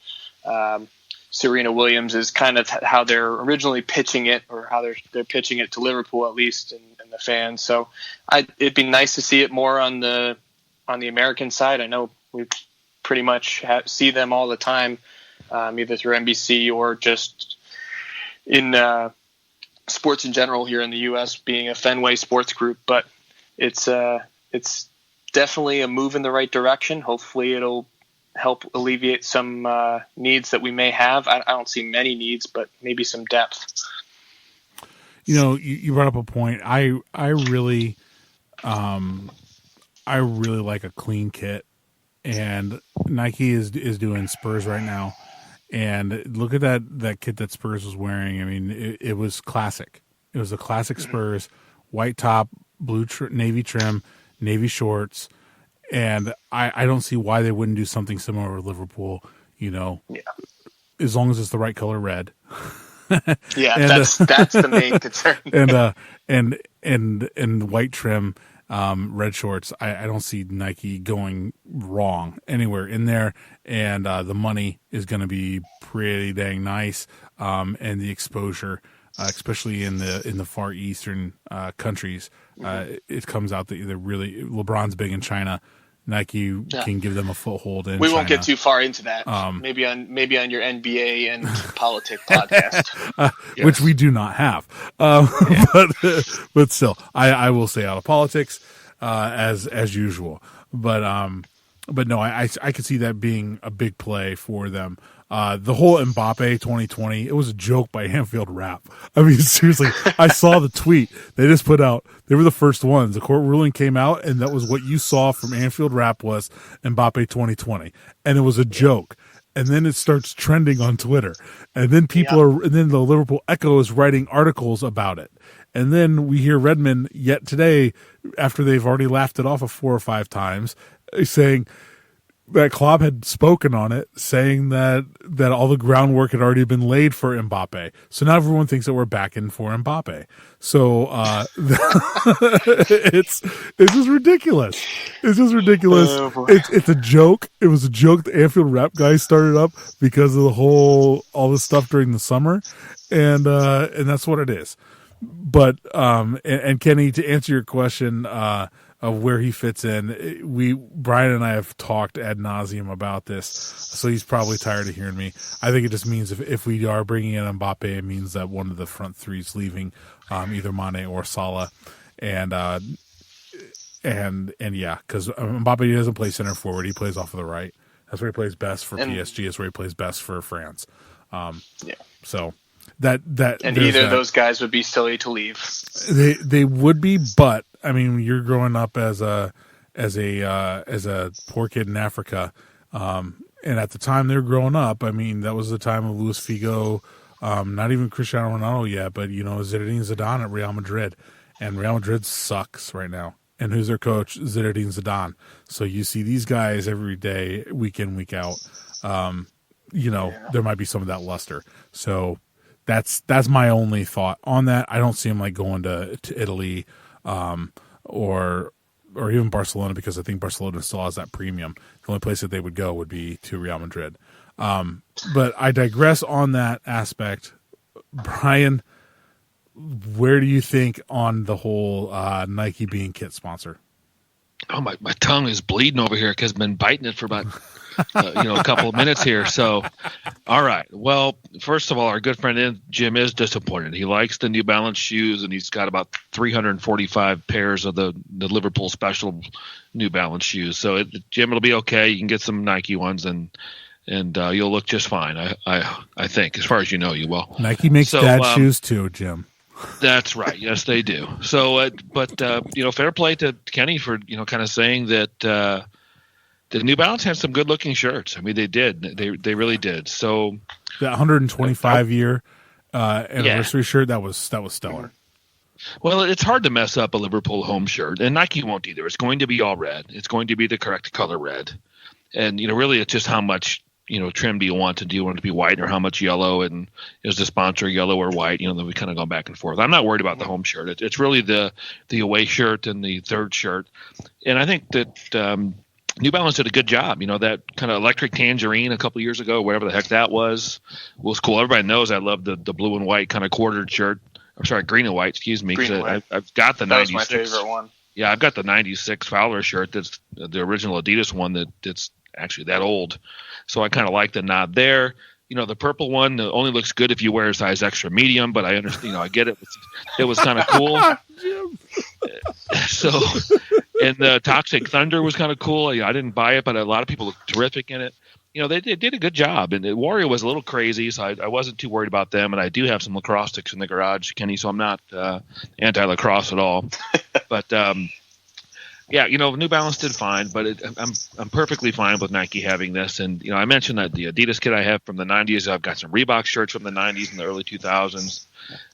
Serena Williams is kind of how they're originally pitching it, or how they're pitching it to Liverpool, at least, and the fans. So it'd be nice to see it more on the American side. I know we pretty much see them all the time, either through NBC or just in sports in general here in the U.S., being a Fenway Sports Group. But it's definitely a move in the right direction. Hopefully it'll help alleviate some needs that we may have. I don't see many needs, but maybe some depth. You know, you brought up a point. I really like a clean kit, and Nike is doing Spurs right now. And look at that kit that Spurs was wearing. I mean, it was classic. It was a classic Spurs, white top, blue navy trim, navy shorts. And I don't see why they wouldn't do something similar with Liverpool, you know, as long as it's the right color red. Yeah, and, that's the main concern. and white trim. red shorts, I don't see Nike going wrong anywhere in there, and the money is going to be pretty dang nice, and the exposure, especially in the far eastern countries, it comes out that they're really LeBron's big in China. Nike can give them a foothold in We China. won't get too far into that. Maybe on your NBA and politics podcast, yes. Which we do not have. But still, I will stay out of politics as usual. But no, I could see that being a big play for them. The whole Mbappe 2020, it was a joke by Anfield Rap. I mean, seriously, I saw the tweet they just put out. They were the first ones. The court ruling came out, and that was what you saw from Anfield Rap was Mbappe 2020. And it was a joke. And then it starts trending on Twitter. And then and then the Liverpool Echo is writing articles about it. And then we hear Redmond yet today, after they've already laughed it off 4 or 5 times, saying that Klopp had spoken on it, saying that all the groundwork had already been laid for Mbappe. So now everyone thinks that we're backing for Mbappe. So it's just ridiculous. It's just ridiculous. It's a joke. It was a joke the Anfield Rap guys started up because of all this stuff during the summer, and that's what it is. But and Kenny, to answer your question of where he fits in, Bryan and I have talked ad nauseum about this, so he's probably tired of hearing me. I think it just means if we are bringing in Mbappe, it means that one of the front three is leaving, either Mane or Salah, and yeah, because Mbappe doesn't play center forward; he plays off of the right. That's where he plays best for PSG. That's where he plays best for France. So. That and either of those guys would be silly to leave. They would be, but I mean, you're growing up as a poor kid in Africa, and at the time they were growing up, I mean, that was the time of Luis Figo, not even Cristiano Ronaldo yet, but Zinedine Zidane at Real Madrid, and Real Madrid sucks right now. And who's their coach? Zinedine Zidane. So you see these guys every day, week in, week out. There might be some of that luster. So. That's my only thought on that. I don't see him like going to Italy, or even Barcelona, because I think Barcelona still has that premium. The only place that they would go would be to Real Madrid. But I digress on that aspect. Bryan, where do you think on the whole Nike being kit sponsor? Oh, my tongue is bleeding over here because I've been biting it for about a couple of minutes here. So, all right. Well, first of all, our good friend Jim is disappointed. He likes the New Balance shoes, and he's got about 345 pairs of the Liverpool special New Balance shoes. So, Jim, it'll be okay. You can get some Nike ones, and you'll look just fine. I think, as far as you know, you will. Nike makes dad shoes too, Jim. That's right. Yes, they do. So, fair play to Kenny for kind of saying that the New Balance had some good-looking shirts. I mean, they did. They really did. So that 125-year anniversary shirt, that was stellar. Well, it's hard to mess up a Liverpool home shirt, and Nike won't either. It's going to be all red. It's going to be the correct color red, and really, it's just how much trim do you want to do? You want it to be white, or how much yellow? And is the sponsor yellow or white? Then we kind of go back and forth. I'm not worried about the home shirt. It's really the away shirt and the third shirt, and I think that. New Balance did a good job. That kind of electric tangerine a couple years ago, whatever the heck that was cool. Everybody knows I love the blue and white kind of quartered shirt. I'm sorry, green and white, excuse me. I've got the 96. That was my favorite one. Yeah, I've got the 96 Fowler shirt. That's the original Adidas one that's actually that old. So I kind of like the nod there. The purple one only looks good if you wear a size extra medium, but I understand, I get it. It was kind of cool. So, and the Toxic Thunder was kind of cool. I didn't buy it, but a lot of people look terrific in it. They did a good job. And Warrior was a little crazy, so I wasn't too worried about them. And I do have some lacrosse sticks in the garage, Kenny, so I'm not anti-lacrosse at all. But, New Balance did fine, but I'm perfectly fine with Nike having this. And, I mentioned that the Adidas kit I have from the 90s, I've got some Reebok shirts from the 90s and the early 2000s.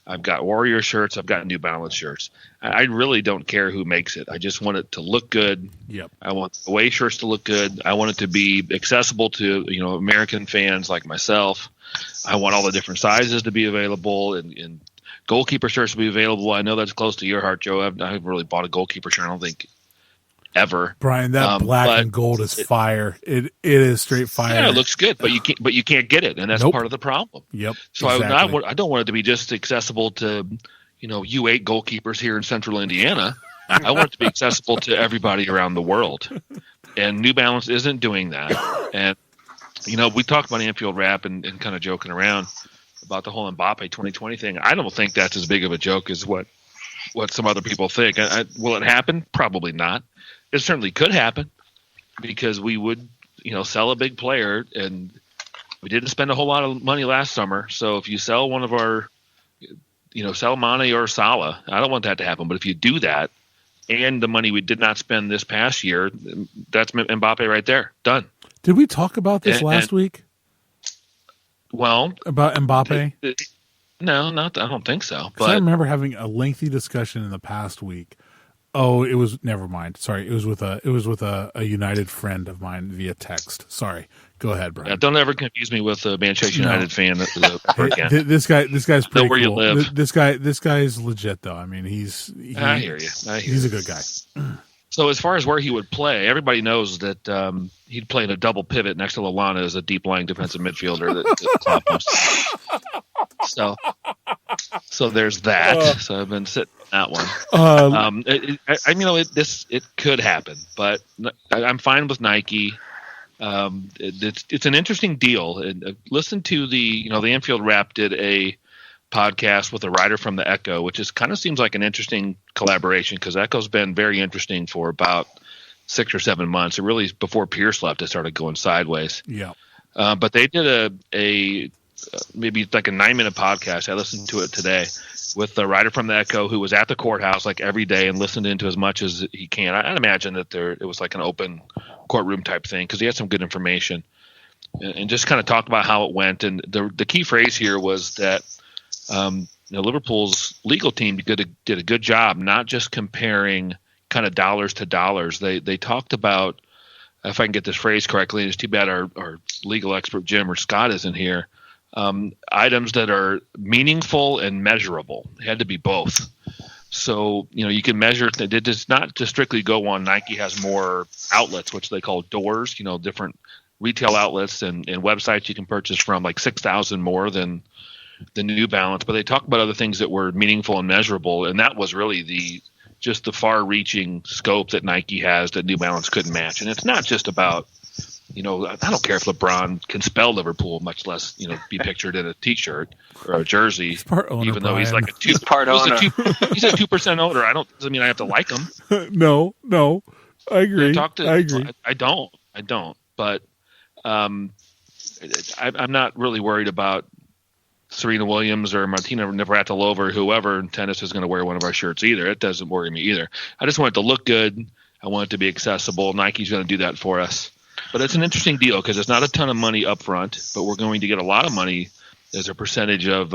I've got Warrior shirts. I've got New Balance shirts. I really don't care who makes it. I just want it to look good. Yep. I want the away shirts to look good. I want it to be accessible to, American fans like myself. I want all the different sizes to be available. And Goalkeeper shirts will be available. I know that's close to your heart, Joe. I haven't really bought a goalkeeper shirt, I don't think, ever. Brian, that black and gold is fire. It is straight fire. Yeah, it looks good, but you can't get it, and that's part of the problem. Yep. So exactly. I don't want it to be just accessible to U8 goalkeepers here in Central Indiana. I want it to be accessible to everybody around the world, and New Balance isn't doing that. And we talked about Anfield Wrap and kind of joking around about the whole Mbappe 2020 thing. I don't think that's as big of a joke as what some other people think. Will it happen? Probably not. It certainly could happen because we would, sell a big player, and we didn't spend a whole lot of money last summer. So if you sell one of our, sell Mane or Salah, I don't want that to happen. But if you do that, and the money we did not spend this past year, that's Mbappe right there. Done. Did we talk about this last week? Well, about Mbappe? No, I don't think so. But I remember having a lengthy discussion in the past week. Oh, it was never mind. Sorry, it was with a United friend of mine via text. Sorry, go ahead, Brian. Yeah, don't ever confuse me with a Manchester United fan. This guy's pretty where cool. You live. This guy is legit though. I mean, I hear you. He's a good guy. So as far as where he would play, everybody knows that he'd play in a double pivot next to Lallana as a deep lying defensive midfielder that Klopp wants. So there's that. So I've been sitting on that one. It could happen, but I'm fine with Nike. It's an interesting deal. Listen to the Anfield Wrap did a podcast with a writer from the Echo, which kind of seems like an interesting collaboration because Echo's been very interesting for about 6 or 7 months. It really before Pierce left, it started going sideways. Yeah, but they did a maybe like a 9-minute podcast. I listened to it today with the writer from the Echo who was at the courthouse like every day and listened into as much as he can. I'd imagine that it was like an open courtroom type thing because he had some good information and just kind of talked about how it went. And the key phrase here was that Liverpool's legal team did a good job, not just comparing kind of dollars to dollars. They talked about, if I can get this phrase correctly, and it's too bad our legal expert Jim or Scott isn't here, items that are meaningful and measurable. It had to be both. So, you can measure it. It does not just strictly go on Nike has more outlets, which they call doors, different retail outlets and websites you can purchase from, like 6,000 more than the New Balance. But they talk about other things that were meaningful and measurable. And that was really the far-reaching scope that Nike has that New Balance couldn't match. And it's not just about, I don't care if LeBron can spell Liverpool, much less, be pictured in a T-shirt or a jersey, he's part owner, even though he's like he's part owner. He's a 2% owner. Doesn't mean I have to like him. No, I agree. I agree. I don't. But I'm not really worried about Serena Williams or Martina Navratilova or whoever in tennis is going to wear one of our shirts either. It doesn't worry me either. I just want it to look good. I want it to be accessible. Nike's going to do that for us. But it's an interesting deal because it's not a ton of money up front, but we're going to get a lot of money as a percentage of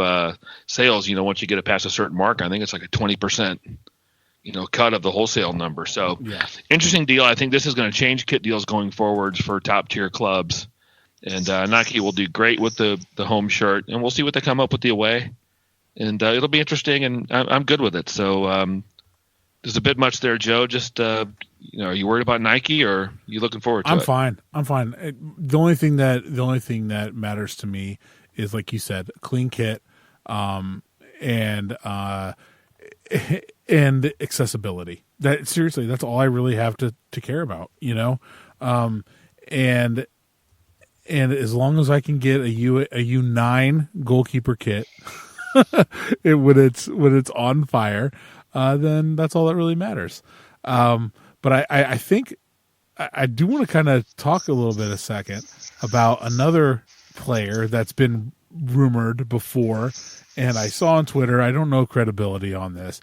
sales. Once you get it past a certain mark, I think it's like a 20%, cut of the wholesale number. So Interesting deal. I think this is going to change kit deals going forwards for top tier clubs. And Nike will do great with the home shirt, and we'll see what they come up with the away. And it'll be interesting, and I'm good with it. So there's a bit much there, Joe. Just are you worried about Nike, or are you looking forward to it? I'm fine. The only thing that matters to me is, like you said, clean kit, and accessibility. Seriously, that's all I really have to care about. And as long as I can get a U9 goalkeeper kit, when it's on fire, then that's all that really matters. But I think I do want to kind of talk a second about another player that's been rumored before, and I saw on Twitter. I don't know credibility on this,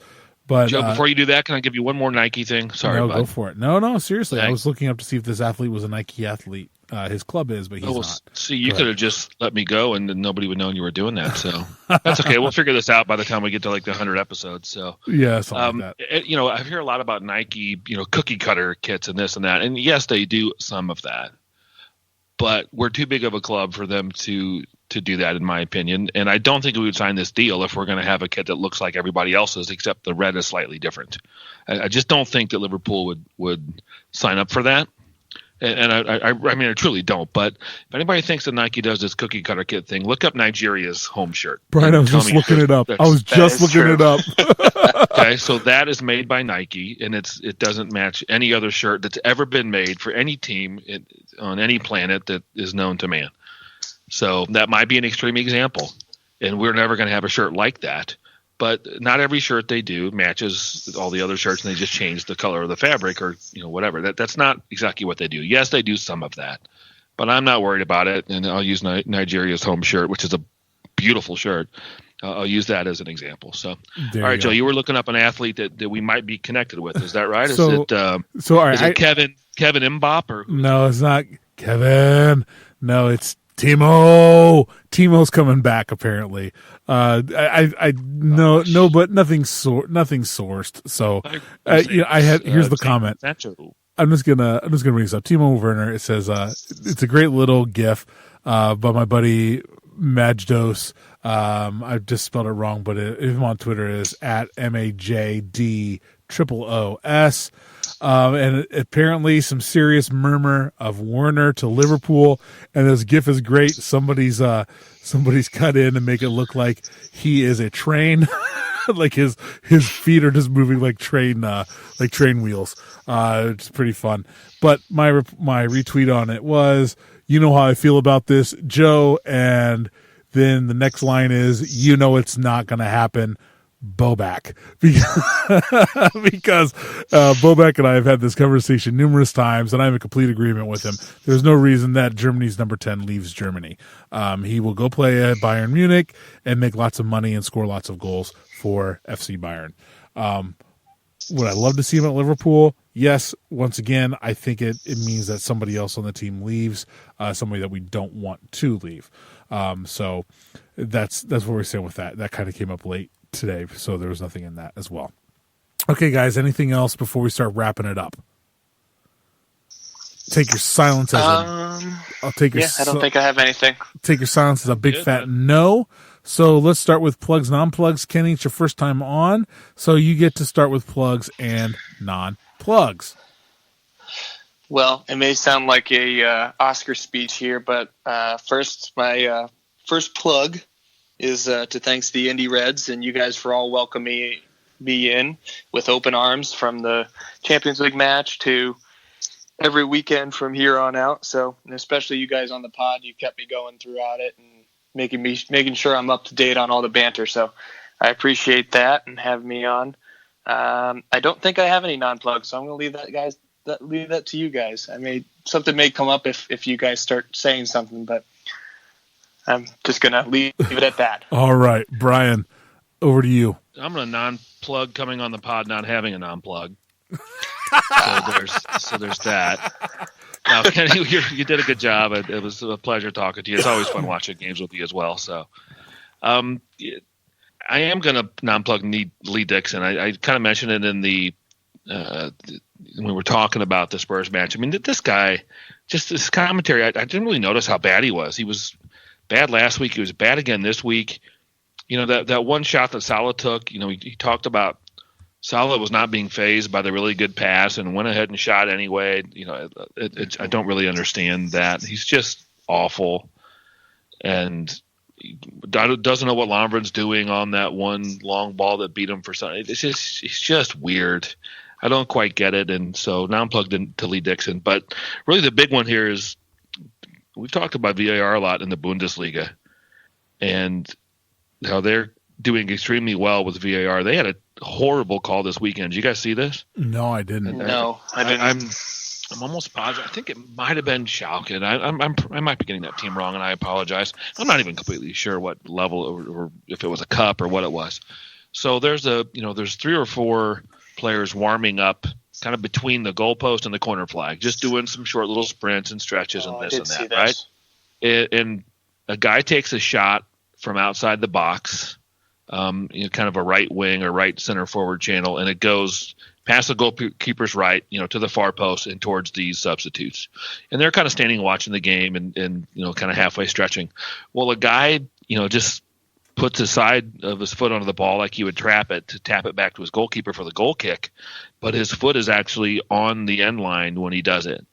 but Joe, before you do that, can I give you one more Nike thing? Sorry, no, bud. Go for it. No, seriously. Thanks. I was looking up to see if this athlete was a Nike athlete. His club is, but he's not. See, you could have just let me go, and then nobody would know you were doing that. So that's okay. We'll figure this out by the time we get to like the 100 episodes. So yeah, something like that. I hear a lot about Nike, cookie cutter kits and this and that, and yes, they do some of that. But we're too big of a club for them to to do that, in my opinion. And I don't think we would sign this deal if we're going to have a kit that looks like everybody else's, except the red is slightly different. I just don't think that Liverpool would sign up for that. And I mean, I truly don't. But if anybody thinks that Nike does this cookie cutter kit thing, look up Nigeria's home shirt. Brian, I was just looking it up. Okay, so that is made by Nike, and it doesn't match any other shirt that's ever been made for any team on any planet that is known to man. So that might be an extreme example, and we're never going to have a shirt like that. But not every shirt they do matches all the other shirts, and they just change the color of the fabric or whatever. That's not exactly what they do. Yes, they do some of that, but I'm not worried about it. And I'll use Nigeria's home shirt, which is a beautiful shirt. I'll use that as an example. So, all right, Joe, you were looking up an athlete that we might be connected with. Is that right? Is it Kevin Mbop? Or no, it's not Kevin. No, it's Timo. Timo's coming back apparently. I no, but nothing sourced. So here's the comment. I'm just gonna bring this up. Timo Werner. It says it's a great little GIF by my buddy Majdos. I just spelled it wrong, but him on Twitter is at MAJDOOS. And apparently some serious murmur of Werner to Liverpool, and this GIF is great. Somebody's cut in and make it look like he is a train, like his feet are just moving like train wheels. It's pretty fun. But my retweet on it was, you know how I feel about this, Joe, and then the next line is, you know it's not going to happen, Bobak. Because Bobak and I have had this conversation numerous times, and I'm in complete agreement with him. There's no reason that Germany's number 10 leaves Germany. He will go play at Bayern Munich and make lots of money and score lots of goals for FC Bayern. Would I love to see him at Liverpool? Yes. Once again, I think it means that somebody else on the team leaves, somebody that we don't want to leave. So that's where we stand with that. That kind of came up late today, so there was nothing in that as well. Okay, guys, anything else before we start wrapping it up? Take your silence as I'll take your. I don't think I have anything. Take your silence as a big fat no. So let's start with plugs, non-plugs. Kenny, it's your first time on, so you get to start with plugs and non-plugs. Well, it may sound like a Oscar speech here, but first, my first plug is to thanks the Indy Reds and you guys for all welcoming me in with open arms from the Champions League match to every weekend from here on out. So, and especially you guys on the pod, you kept me going throughout it and making sure I'm up to date on all the banter. So I appreciate that and having me on. I don't think I have any non-plugs, so I'm going to leave that to you guys. Something may come up if you guys start saying something, but I'm just going to leave it at that. All right, Brian, over to you. I'm going to non-plug coming on the pod, not having a non-plug. so there's that. Now, Kenny, you did a good job. It was a pleasure talking to you. It's always fun watching games with you as well. So I am going to non-plug Lee Dixon. I kind of mentioned it in the when we were talking about the Spurs match. I mean, this guy, just this commentary, I didn't really notice how bad he was. He was bad last week. He was bad again this week. That one shot that Salah took, he talked about Salah was not being fazed by the really good pass and went ahead and shot anyway. I don't really understand that. He's just awful. And doesn't know what Lovren's doing on that one long ball that beat him for something. It's just weird. I don't quite get it. And so now I'm plugged into Lee Dixon. But really the big one here is we've talked about VAR a lot in the Bundesliga and how they're doing extremely well with VAR. They had a horrible call this weekend. Did you guys see this? No, I didn't. No, I didn't. I'm almost positive. I think it might have been Schalke. I might be getting that team wrong, and I apologize. I'm not even completely sure what level or if it was a cup or what it was. So there's there's 3 or 4 players warming up kind of between the goalpost and the corner flag, just doing some short little sprints and stretches and this and that, right? And a guy takes a shot from outside the box, kind of a right wing or right center forward channel, and it goes past the goalkeeper's right, to the far post and towards these substitutes. And they're kind of standing watching the game and kind of halfway stretching. Well, a guy, just puts his side of his foot onto the ball like he would trap it to tap it back to his goalkeeper for the goal kick, but his foot is actually on the end line when he does it.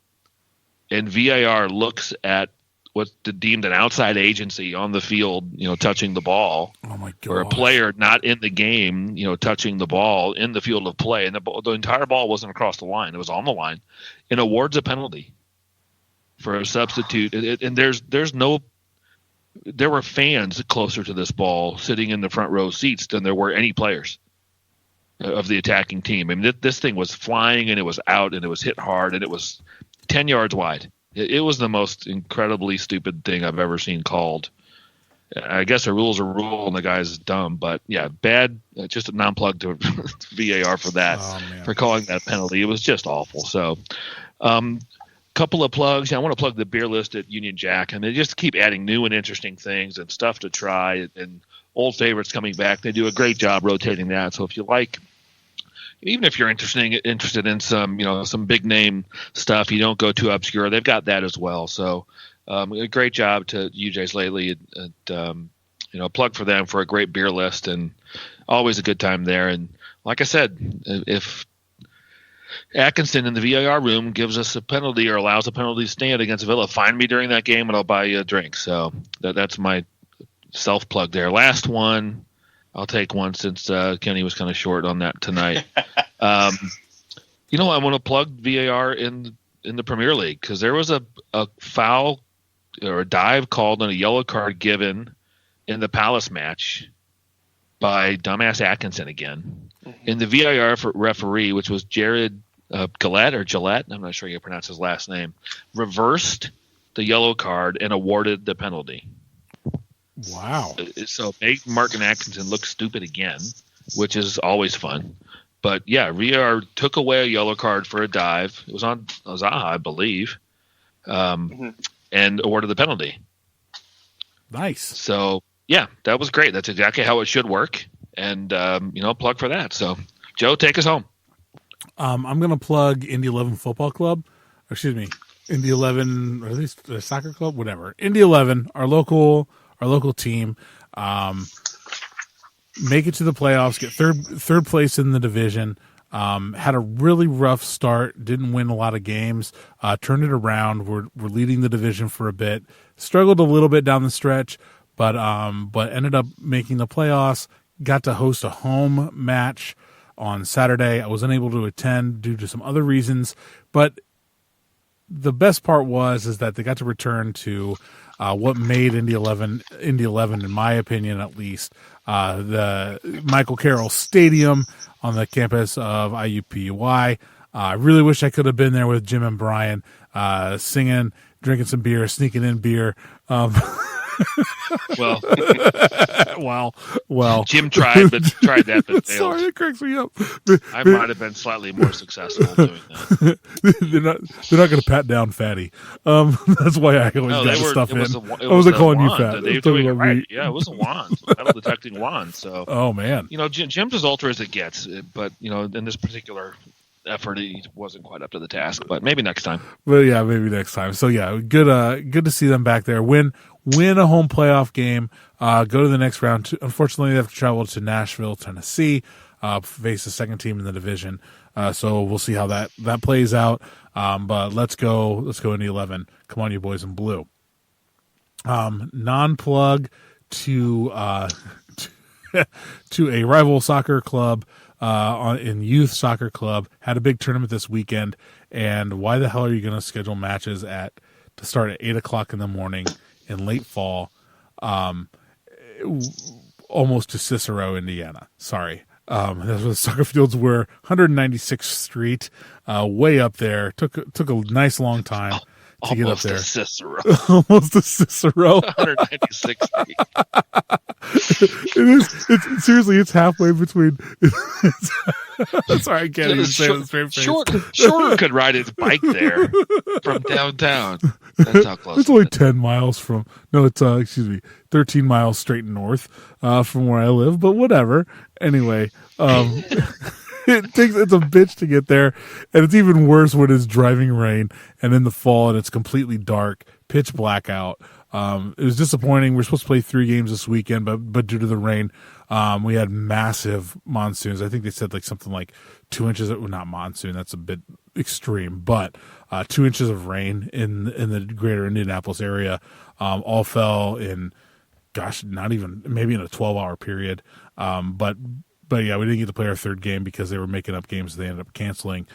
And VAR looks at what's deemed an outside agency on the field, touching the ball. Oh my God. Or a player not in the game, touching the ball in the field of play. And the entire ball wasn't across the line. It was on the line. And awards a penalty for a substitute. And there were fans closer to this ball sitting in the front row seats than there were any players of the attacking team. I mean, this thing was flying and it was out and it was hit hard and it was 10 yards wide. It was the most incredibly stupid thing I've ever seen called. I guess a rule's a rule and the guy's dumb, but yeah, bad. Just a non-plug to VAR for that, for calling that penalty. It was just awful. So, couple of plugs. I want to plug the beer list at Union Jack, and they just keep adding new and interesting things and stuff to try, and old favorites coming back. They do a great job rotating that. So if you like, even if you're interested in some big name stuff, you don't go too obscure. They've got that as well. So a great job to UJ's lately. Plug for them for a great beer list, and always a good time there. And like I said, if Atkinson in the VAR room gives us a penalty or allows a penalty stand against Villa, find me during that game and I'll buy you a drink. So that's my self plug there. Last one. I'll take one since Kenny was kind of short on that tonight. I want to plug VAR in the Premier League because there was a foul or a dive called on a yellow card given in the Palace match by dumbass Atkinson again. And the VAR referee, which was Jared Gillette, I'm not sure you pronounce his last name, reversed the yellow card and awarded the penalty. Wow. So make Martin Atkinson look stupid again, which is always fun. But yeah, VAR took away a yellow card for a dive. It was on Zaha, I believe, and awarded the penalty. Nice. So yeah, that was great. That's exactly how it should work. And, plug for that. So Joe, take us home. I'm going to plug Indy 11 Football Club. Indy 11, or at least the soccer club, whatever. Indy 11, our local team, make it to the playoffs, get third place in the division. Had a really rough start, didn't win a lot of games, turned it around. We're leading the division for a bit, struggled a little bit down the stretch, but ended up making the playoffs. Got to host a home match on Saturday. I was unable to attend due to some other reasons, but the best part is that they got to return to what made Indy 11, in my opinion at least, the Michael Carroll Stadium on the campus of IUPUI. I really wish I could have been there with Jim and Bryan, singing, drinking some beer, sneaking in beer. Well, Jim tried that, but failed. Sorry, it cracks me up. I might have been slightly more successful doing that. They're not going to pat down Fatty. That's why I always got the stuff in. I wasn't calling you fat. They were doing it right. Yeah, it was a wand, metal detecting wand. So, oh man, Jim's as ultra as it gets, but in this particular effort, he wasn't quite up to the task. But maybe next time. But yeah, maybe next time. So yeah, good to see them back there. Win a home playoff game, go to the next round. Unfortunately, they have to travel to Nashville, Tennessee, face the second team in the division. So we'll see how that plays out. But let's go into 11. Come on, you boys in blue. Non-plug to a rival soccer club, in youth soccer club, had a big tournament this weekend. And why the hell are you going to schedule matches to start at 8:00 in the morning in late fall, almost to Cicero, Indiana? Sorry. That's where the soccer fields were, 196th Street, way up there. Took a nice long time to get up there. Cicero. Almost to Cicero. 196th Street. It is. It's seriously. It's halfway between. Sorry, I can't even say it with a straight face. Shorter could ride his bike there from downtown. That's how close. It's only 10 miles from. No, it's 13 miles straight north from where I live. But whatever. Anyway, it's a bitch to get there, and it's even worse when it's driving rain and in the fall and it's completely dark, pitch black out. It was disappointing. We're supposed to play 3 games this weekend, but due to the rain, we had massive monsoons. I think they said like something like 2 inches. Well, not monsoon. That's a bit extreme, but 2 inches of rain in the greater Indianapolis area. All fell in, not even maybe in a 12-hour period. But yeah, we didn't get to play our 3rd game because they were making up games. They ended up canceling.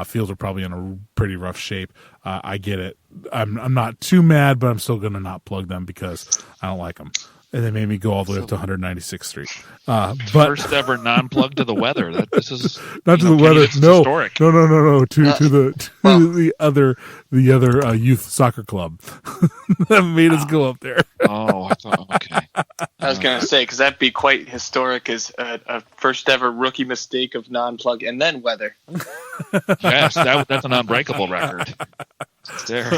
Fields are probably in a pretty rough shape. I get it. I'm not too mad, but I'm still going to not plug them because I don't like them. And they made me go all the way up to 196th Street. But first ever non-plug to the weather. This is not to the weather. No, historic. No. To the other youth soccer club that made us go up there. Oh, I thought okay. I was going to say, because that'd be quite historic as a first ever rookie mistake of non-plug and then weather. Yes, that's an unbreakable record. It's there.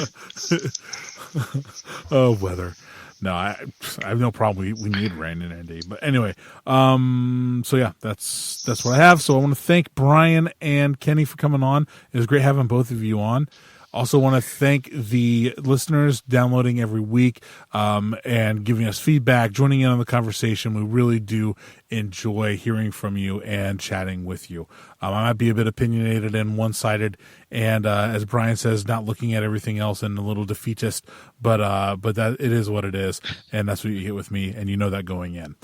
Oh, weather. No, I have no problem. We need rain in Indy. But anyway, so yeah, that's what I have. So I want to thank Bryan and Kenny for coming on. It was great having both of you on. Also want to thank the listeners downloading every week and giving us feedback, joining in on the conversation. We really do enjoy hearing from you and chatting with you. I might be a bit opinionated and one-sided, and as Bryan says, not looking at everything else and a little defeatist, but that it is what it is, and that's what you get with me, and you know that going in.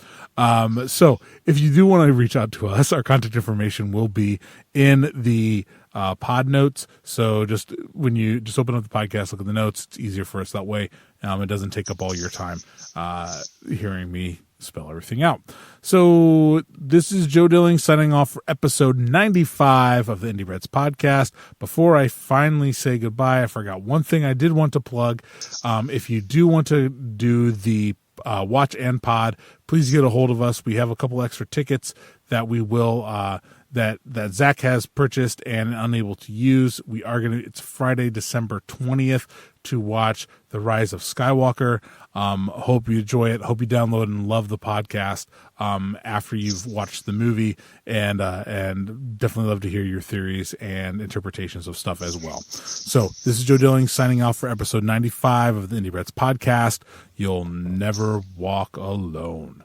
So if you do want to reach out to us, our contact information will be in the pod notes. So just when you just open up the podcast, look at the notes. It's easier for us that way. It doesn't take up all your time hearing me spell everything out. So this is Joe Dilling signing off for episode 95 of the Indie Reds podcast. Before I finally say goodbye, I forgot one thing I did want to plug. If you do want to do the watch and pod, please get a hold of us. We have a couple extra tickets that we will that Zach has purchased and unable to use. It's Friday, December 20th to watch The Rise of Skywalker. Hope you enjoy it. Hope you download and love the podcast after you've watched the movie, and definitely love to hear your theories and interpretations of stuff as well. So this is Joe Dilling signing off for episode 95 of the Indie Reds podcast. You'll never walk alone.